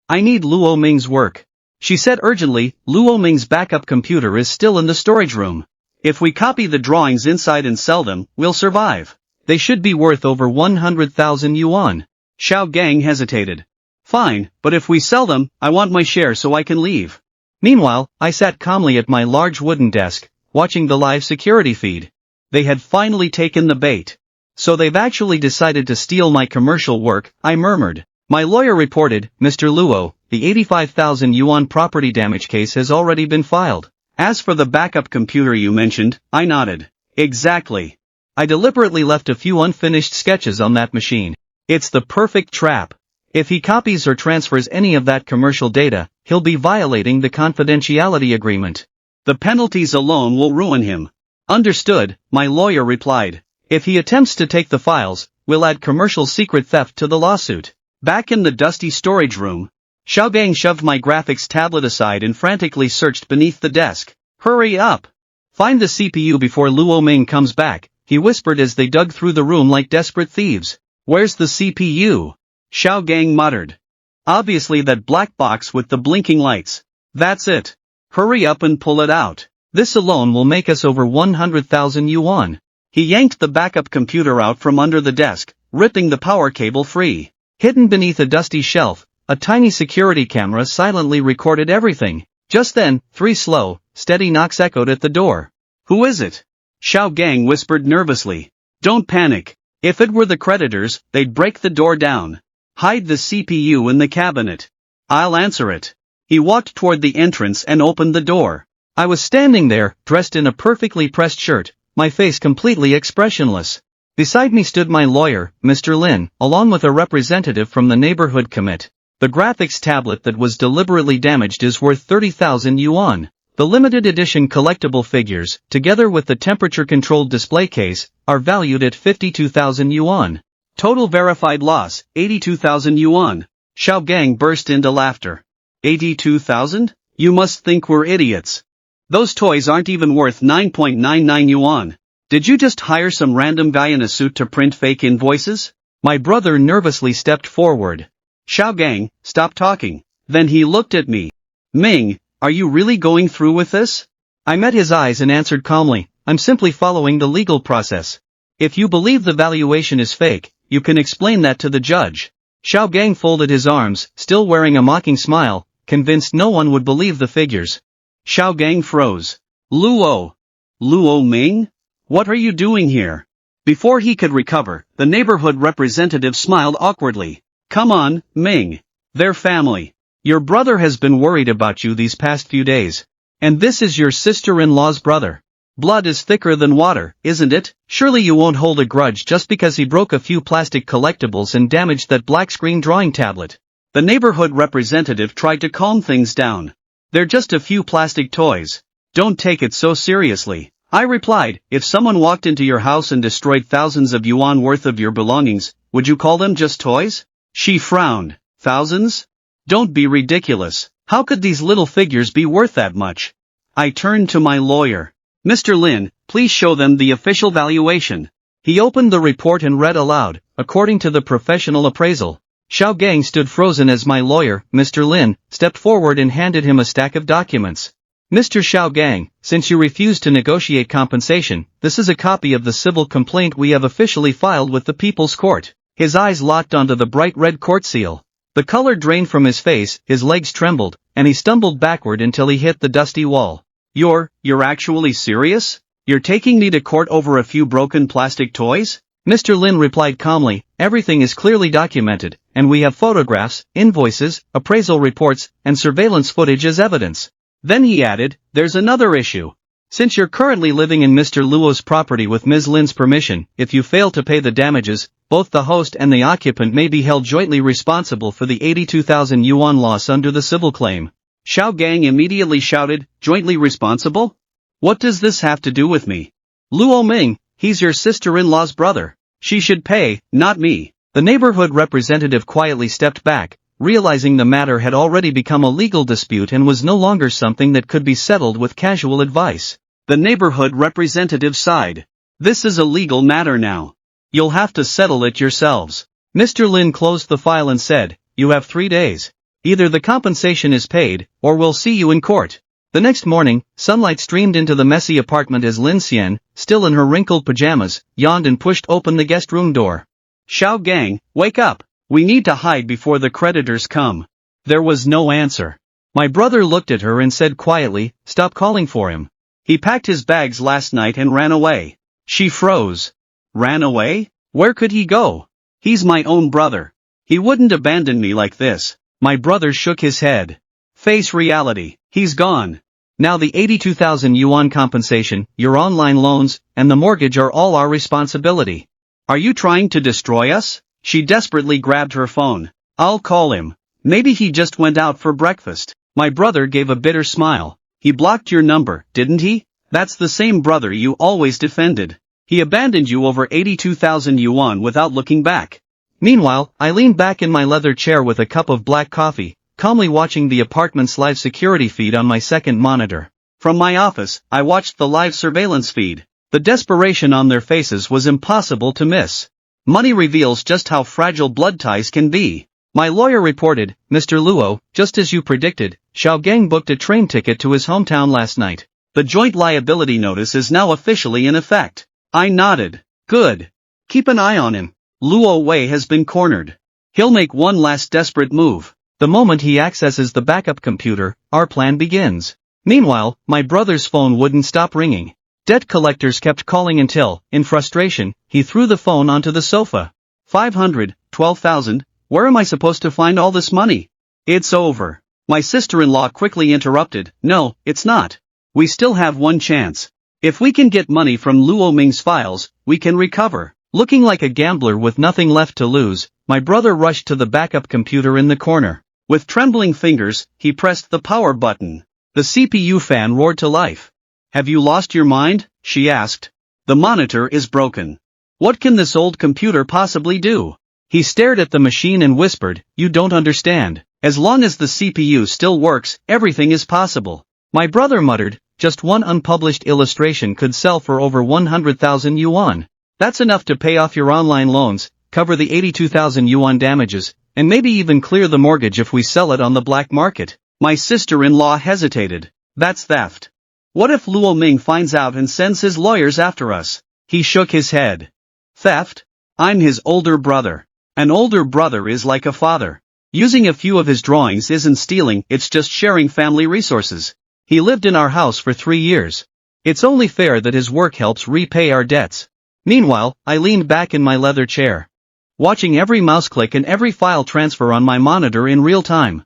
I need Luo Ming's work. She said urgently, Luo Ming's backup computer is still in the storage room. If we copy the drawings inside and sell them, we'll survive. They should be worth over 100,000 yuan. Xiao Gang hesitated. Fine, but if we sell them, I want my share so I can leave. Meanwhile, I sat calmly at my large wooden desk, watching the live security feed. They had finally taken the bait. So they've actually decided to steal my commercial work, I murmured. My lawyer reported, Mr. Luo, the 85,000 yuan property damage case has already been filed. As for the backup computer you mentioned, I nodded. Exactly. I deliberately left a few unfinished sketches on that machine. It's the perfect trap. If he copies or transfers any of that commercial data, he'll be violating the confidentiality agreement. The penalties alone will ruin him. Understood, my lawyer replied. If he attempts to take the files, we'll add commercial secret theft to the lawsuit. Back in the dusty storage room, Xiaogang shoved my graphics tablet aside and frantically searched beneath the desk. Hurry up! Find the CPU before Luo Ming comes back, he whispered as they dug through the room like desperate thieves. Where's the CPU? Xiaogang muttered. Obviously that black box with the blinking lights. That's it. Hurry up and pull it out. This alone will make us over 100,000 yuan. He yanked the backup computer out from under the desk, ripping the power cable free. Hidden beneath a dusty shelf, a tiny security camera silently recorded everything. Just then, 3 slow, steady knocks echoed at the door. Who is it? Xiao Gang whispered nervously. Don't panic. If it were the creditors, they'd break the door down. Hide the CPU in the cabinet. I'll answer it. He walked toward the entrance and opened the door. I was standing there, dressed in a perfectly pressed shirt, my face completely expressionless. Beside me stood my lawyer, Mr. Lin, along with a representative from the neighborhood commit. The graphics tablet that was deliberately damaged is worth 30,000 yuan. The limited edition collectible figures, together with the temperature-controlled display case, are valued at 52,000 yuan. Total verified loss, 82,000 yuan. Xiao Gang burst into laughter. 82,000? You must think we're idiots. Those toys aren't even worth 9.99 yuan. Did you just hire some random guy in a suit to print fake invoices? My brother nervously stepped forward. Xiao Gang, stop talking. Then he looked at me. Ming, are you really going through with this? I met his eyes and answered calmly, I'm simply following the legal process. If you believe the valuation is fake, you can explain that to the judge. Xiao Gang folded his arms, still wearing a mocking smile, convinced no one would believe the figures. Xiao Gang froze. Luo. Luo Ming? What are you doing here? Before he could recover, the neighborhood representative smiled awkwardly. Come on, Ming. They're family. Your brother has been worried about you these past few days. And this is your sister-in-law's brother. Blood is thicker than water, isn't it? Surely you won't hold a grudge just because he broke a few plastic collectibles and damaged that black screen drawing tablet. The neighborhood representative tried to calm things down. They're just a few plastic toys. Don't take it so seriously. I replied, if someone walked into your house and destroyed thousands of yuan worth of your belongings, would you call them just toys? She frowned. Thousands? Don't be ridiculous. How could these little figures be worth that much? I turned to my lawyer. Mr. Lin, please show them the official valuation. He opened the report and read aloud, according to the professional appraisal. Xiao Gang stood frozen as my lawyer, Mr. Lin, stepped forward and handed him a stack of documents. Mr. Xiao Gang, since you refused to negotiate compensation, this is a copy of the civil complaint we have officially filed with the People's Court. His eyes locked onto the bright red court seal. The color drained from his face, his legs trembled, and he stumbled backward until he hit the dusty wall. You're actually serious? You're taking me to court over a few broken plastic toys? Mr. Lin replied calmly, everything is clearly documented, and we have photographs, invoices, appraisal reports, and surveillance footage as evidence. Then he added, there's another issue. Since you're currently living in Mr. Luo's property with Ms. Lin's permission, if you fail to pay the damages, both the host and the occupant may be held jointly responsible for the 82,000 yuan loss under the civil claim. Xiao Gang immediately shouted, jointly responsible? What does this have to do with me? Luo Ming, he's your sister-in-law's brother. She should pay, not me. The neighborhood representative quietly stepped back, realizing the matter had already become a legal dispute and was no longer something that could be settled with casual advice. The neighborhood representative sighed. This is a legal matter now. You'll have to settle it yourselves. Mr. Lin closed the file and said, you have 3 days. Either the compensation is paid, or we'll see you in court. The next morning, sunlight streamed into the messy apartment as Lin Xian, still in her wrinkled pajamas, yawned and pushed open the guest room door. Xiao Gang, wake up. We need to hide before the creditors come. There was no answer. My brother looked at her and said quietly, stop calling for him. He packed his bags last night and ran away. She froze. Ran away? Where could he go? He's my own brother. He wouldn't abandon me like this. My brother shook his head. Face reality, he's gone. Now the 82,000 yuan compensation, your online loans, and the mortgage are all our responsibility. Are you trying to destroy us? She desperately grabbed her phone. I'll call him. Maybe he just went out for breakfast. My brother gave a bitter smile. He blocked your number, didn't he? That's the same brother you always defended. He abandoned you over 82,000 yuan without looking back. Meanwhile, I leaned back in my leather chair with a cup of black coffee, calmly watching the apartment's live security feed on my second monitor. From my office, I watched the live surveillance feed. The desperation on their faces was impossible to miss. Money reveals just how fragile blood ties can be. My lawyer reported, Mr. Luo, just as you predicted, Xiao Gang booked a train ticket to his hometown last night. The joint liability notice is now officially in effect. I nodded. Good. Keep an eye on him. Luo Wei has been cornered. He'll make one last desperate move. The moment he accesses the backup computer, our plan begins. Meanwhile, my brother's phone wouldn't stop ringing. Debt collectors kept calling until, in frustration, he threw the phone onto the sofa. 500, 12,000, where am I supposed to find all this money? It's over. My sister-in-law quickly interrupted, no, it's not. We still have one chance. If we can get money from Luo Ming's files, we can recover. Looking like a gambler with nothing left to lose, my brother rushed to the backup computer in the corner. With trembling fingers, he pressed the power button. The CPU fan roared to life. Have you lost your mind? She asked. The monitor is broken. What can this old computer possibly do? He stared at the machine and whispered, you don't understand. As long as the CPU still works, everything is possible. My brother muttered, just one unpublished illustration could sell for over 100,000 yuan. That's enough to pay off your online loans, cover the 82,000 yuan damages, and maybe even clear the mortgage if we sell it on the black market. My sister-in-law hesitated. That's theft. What if Luo Ming finds out and sends his lawyers after us? He shook his head. Theft? I'm his older brother. An older brother is like a father. Using a few of his drawings isn't stealing, it's just sharing family resources. He lived in our house for 3 years. It's only fair that his work helps repay our debts. Meanwhile, I leaned back in my leather chair, watching every mouse click and every file transfer on my monitor in real time.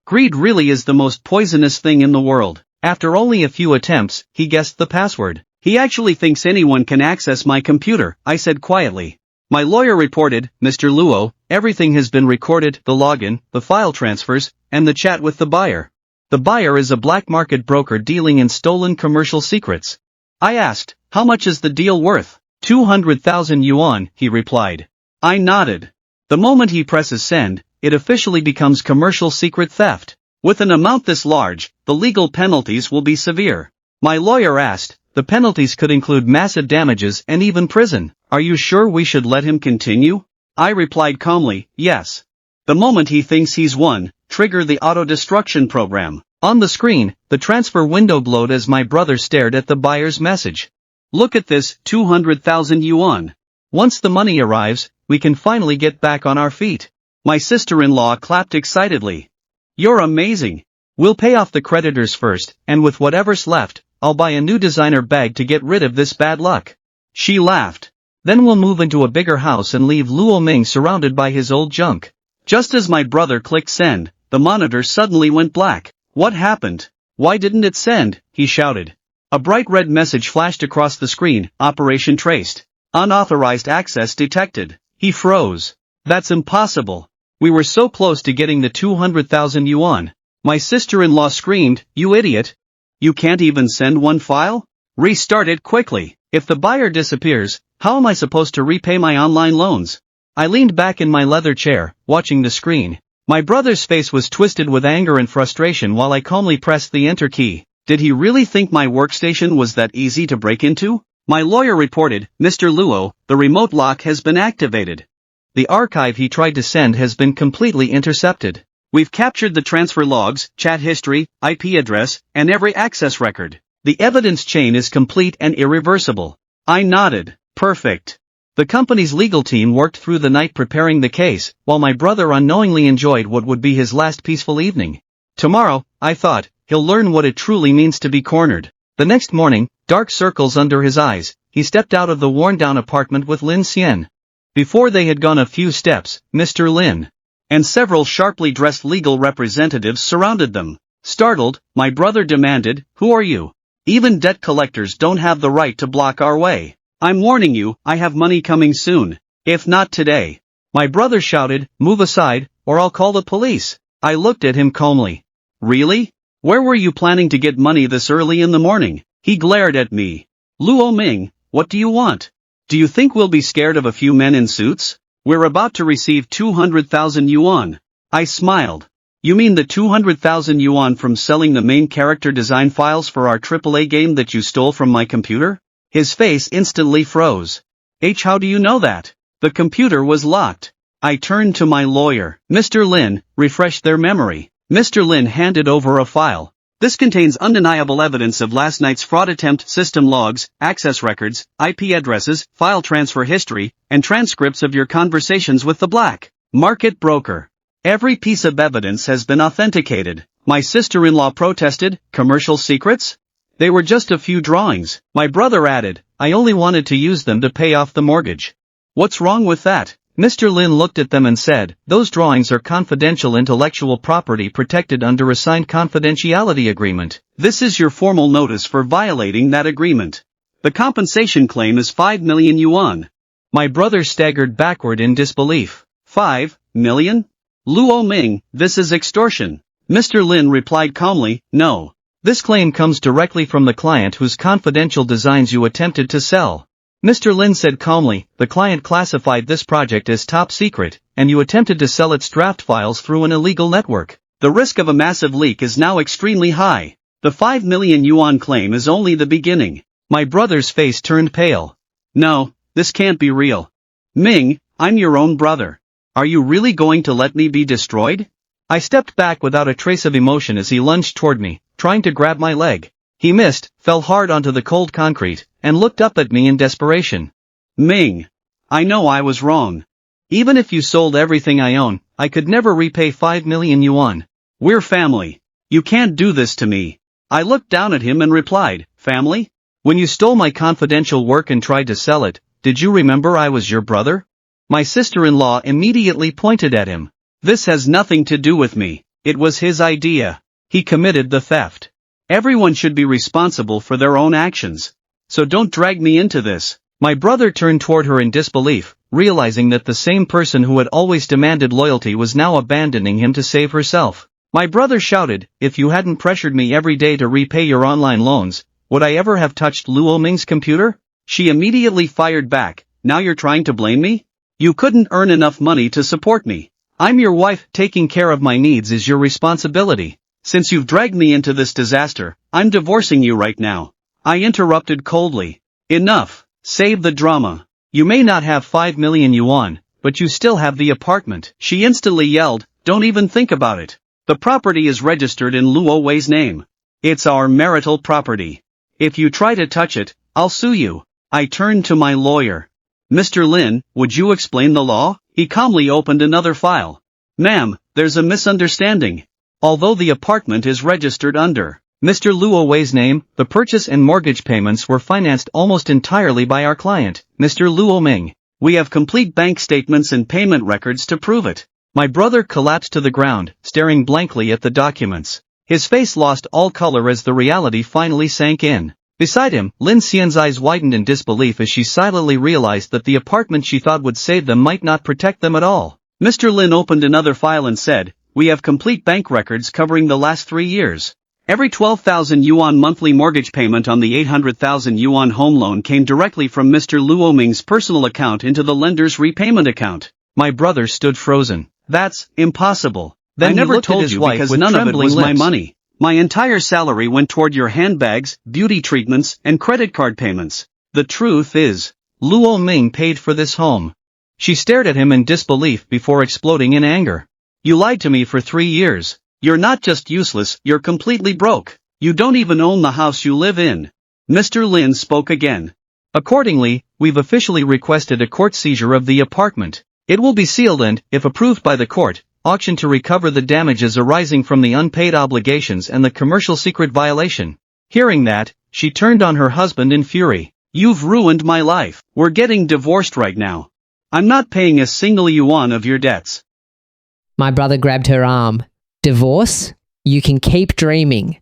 Greed really is the most poisonous thing in the world. After only a few attempts, he guessed the password. He actually thinks anyone can access my computer, I said quietly. My lawyer reported, Mr. Luo, everything has been recorded, the login, the file transfers, and the chat with the buyer. The buyer is a black market broker dealing in stolen commercial secrets. I asked, how much is the deal worth? 200,000 yuan, he replied. I nodded. The moment he presses send, it officially becomes commercial secret theft. With an amount this large, the legal penalties will be severe. My lawyer asked, the penalties could include massive damages and even prison. Are you sure we should let him continue? I replied calmly, yes. The moment he thinks he's won, trigger the auto-destruction program. On the screen, the transfer window glowed as my brother stared at the buyer's message. Look at this, 200,000 yuan. Once the money arrives, we can finally get back on our feet. My sister-in-law clapped excitedly. You're amazing. We'll pay off the creditors first, and with whatever's left, I'll buy a new designer bag to get rid of this bad luck. She laughed. Then we'll move into a bigger house and leave Luo Ming surrounded by his old junk. Just as my brother clicked send, the monitor suddenly went black. What happened? Why didn't it send? He shouted. A bright red message flashed across the screen, operation traced. Unauthorized access detected. He froze. That's impossible. We were so close to getting the 200,000 yuan. My sister-in-law screamed, you idiot. You can't even send one file? Restart it quickly. If the buyer disappears, how am I supposed to repay my online loans? I leaned back in my leather chair, watching the screen. My brother's face was twisted with anger and frustration while I calmly pressed the enter key. Did he really think my workstation was that easy to break into? My lawyer reported, Mr. Luo, the remote lock has been activated. The archive he tried to send has been completely intercepted. We've captured the transfer logs, chat history, IP address, and every access record. The evidence chain is complete and irreversible. I nodded. Perfect. The company's legal team worked through the night preparing the case, while my brother unknowingly enjoyed what would be his last peaceful evening. Tomorrow, I thought, he'll learn what it truly means to be cornered. The next morning, dark circles under his eyes, he stepped out of the worn-down apartment with Lin Xian. Before they had gone a few steps, Mr. Lin and several sharply dressed legal representatives surrounded them. Startled, my brother demanded, who are you? Even debt collectors don't have the right to block our way. I'm warning you, I have money coming soon. If not today. My brother shouted, move aside, or I'll call the police. I looked at him calmly. Really? Where were you planning to get money this early in the morning? He glared at me. Luo Ming, what do you want? Do you think we'll be scared of a few men in suits? We're about to receive 200,000 yuan. I smiled. You mean the 200,000 yuan from selling the main character design files for our AAA game that you stole from my computer? His face instantly froze. How do you know that? The computer was locked. I turned to my lawyer. Mr. Lin, refresh their memory. Mr. Lin handed over a file. This contains undeniable evidence of last night's fraud attempt, system logs, access records, IP addresses, file transfer history, and transcripts of your conversations with the black market broker. Every piece of evidence has been authenticated. My sister-in-law protested, commercial secrets? They were just a few drawings. My brother added, I only wanted to use them to pay off the mortgage. What's wrong with that? Mr. Lin looked at them and said, those drawings are confidential intellectual property protected under a signed confidentiality agreement. This is your formal notice for violating that agreement. The compensation claim is 5 million yuan. My brother staggered backward in disbelief. 5 million? Luo Ming, this is extortion. Mr. Lin replied calmly, no. This claim comes directly from the client whose confidential designs you attempted to sell. Mr. Lin said calmly, the client classified this project as top secret, and you attempted to sell its draft files through an illegal network. The risk of a massive leak is now extremely high. The 5 million yuan claim is only the beginning. My brother's face turned pale. No, this can't be real. Ming, I'm your own brother. Are you really going to let me be destroyed? I stepped back without a trace of emotion as he lunged toward me, trying to grab my leg. He missed, fell hard onto the cold concrete, and looked up at me in desperation. Ming. I know I was wrong. Even if you sold everything I own, I could never repay 5 million yuan. We're family. You can't do this to me. I looked down at him and replied, family? When you stole my confidential work and tried to sell it, did you remember I was your brother? My sister-in-law immediately pointed at him. This has nothing to do with me. It was his idea. He committed the theft. Everyone should be responsible for their own actions. So don't drag me into this. My brother turned toward her in disbelief, realizing that the same person who had always demanded loyalty was now abandoning him to save herself. My brother shouted, if you hadn't pressured me every day to repay your online loans, would I ever have touched Luo Ming's computer? She immediately fired back, now you're trying to blame me? You couldn't earn enough money to support me. I'm your wife, taking care of my needs is your responsibility. Since you've dragged me into this disaster, I'm divorcing you right now. I interrupted coldly. Enough. Save the drama. You may not have 5 million yuan, but you still have the apartment. She instantly yelled, don't even think about it. The property is registered in Luo Wei's name. It's our marital property. If you try to touch it, I'll sue you. I turned to my lawyer. Mr. Lin, would you explain the law? He calmly opened another file. Ma'am, there's a misunderstanding. Although the apartment is registered under Mr. Luo Wei's name, the purchase and mortgage payments were financed almost entirely by our client, Mr. Luo Ming. We have complete bank statements and payment records to prove it. My brother collapsed to the ground, staring blankly at the documents. His face lost all color as the reality finally sank in. Beside him, Lin Xian's eyes widened in disbelief as she silently realized that the apartment she thought would save them might not protect them at all. Mr. Lin opened another file and said, we have complete bank records covering the last 3 years. Every 12,000 yuan monthly mortgage payment on the 800,000 yuan home loan came directly from Mr. Luo Ming's personal account into the lender's repayment account. My brother stood frozen. That's impossible. Then I never told you because none of it was my money. My entire salary went toward your handbags, beauty treatments, and credit card payments. The truth is, Luo Ming paid for this home. She stared at him in disbelief before exploding in anger. You lied to me for 3 years. You're not just useless, you're completely broke. You don't even own the house you live in. Mr. Lin spoke again. Accordingly, we've officially requested a court seizure of the apartment. It will be sealed and, if approved by the court, auctioned to recover the damages arising from the unpaid obligations and the commercial secret violation. Hearing that, she turned on her husband in fury. You've ruined my life. We're getting divorced right now. I'm not paying a single yuan of your debts. My brother grabbed her arm. Divorce? You can keep dreaming.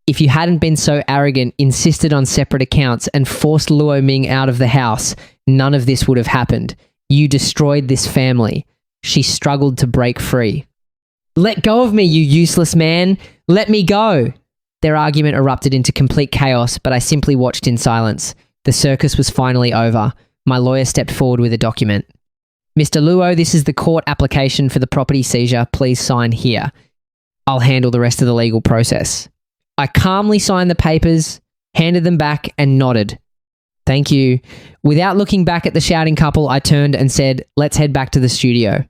If you hadn't been so arrogant, insisted on separate accounts, and forced Luo Ming out of the house, none of this would have happened. You destroyed this family. She struggled to break free. Let go of me, you useless man! Let me go! Their argument erupted into complete chaos, but I simply watched in silence. The circus was finally over. My lawyer stepped forward with a document. Mr. Luo, this is the court application for the property seizure. Please sign here. I'll handle the rest of the legal process. I calmly signed the papers, handed them back, and nodded. Thank you. Without looking back at the shouting couple, I turned and said, let's head back to the studio.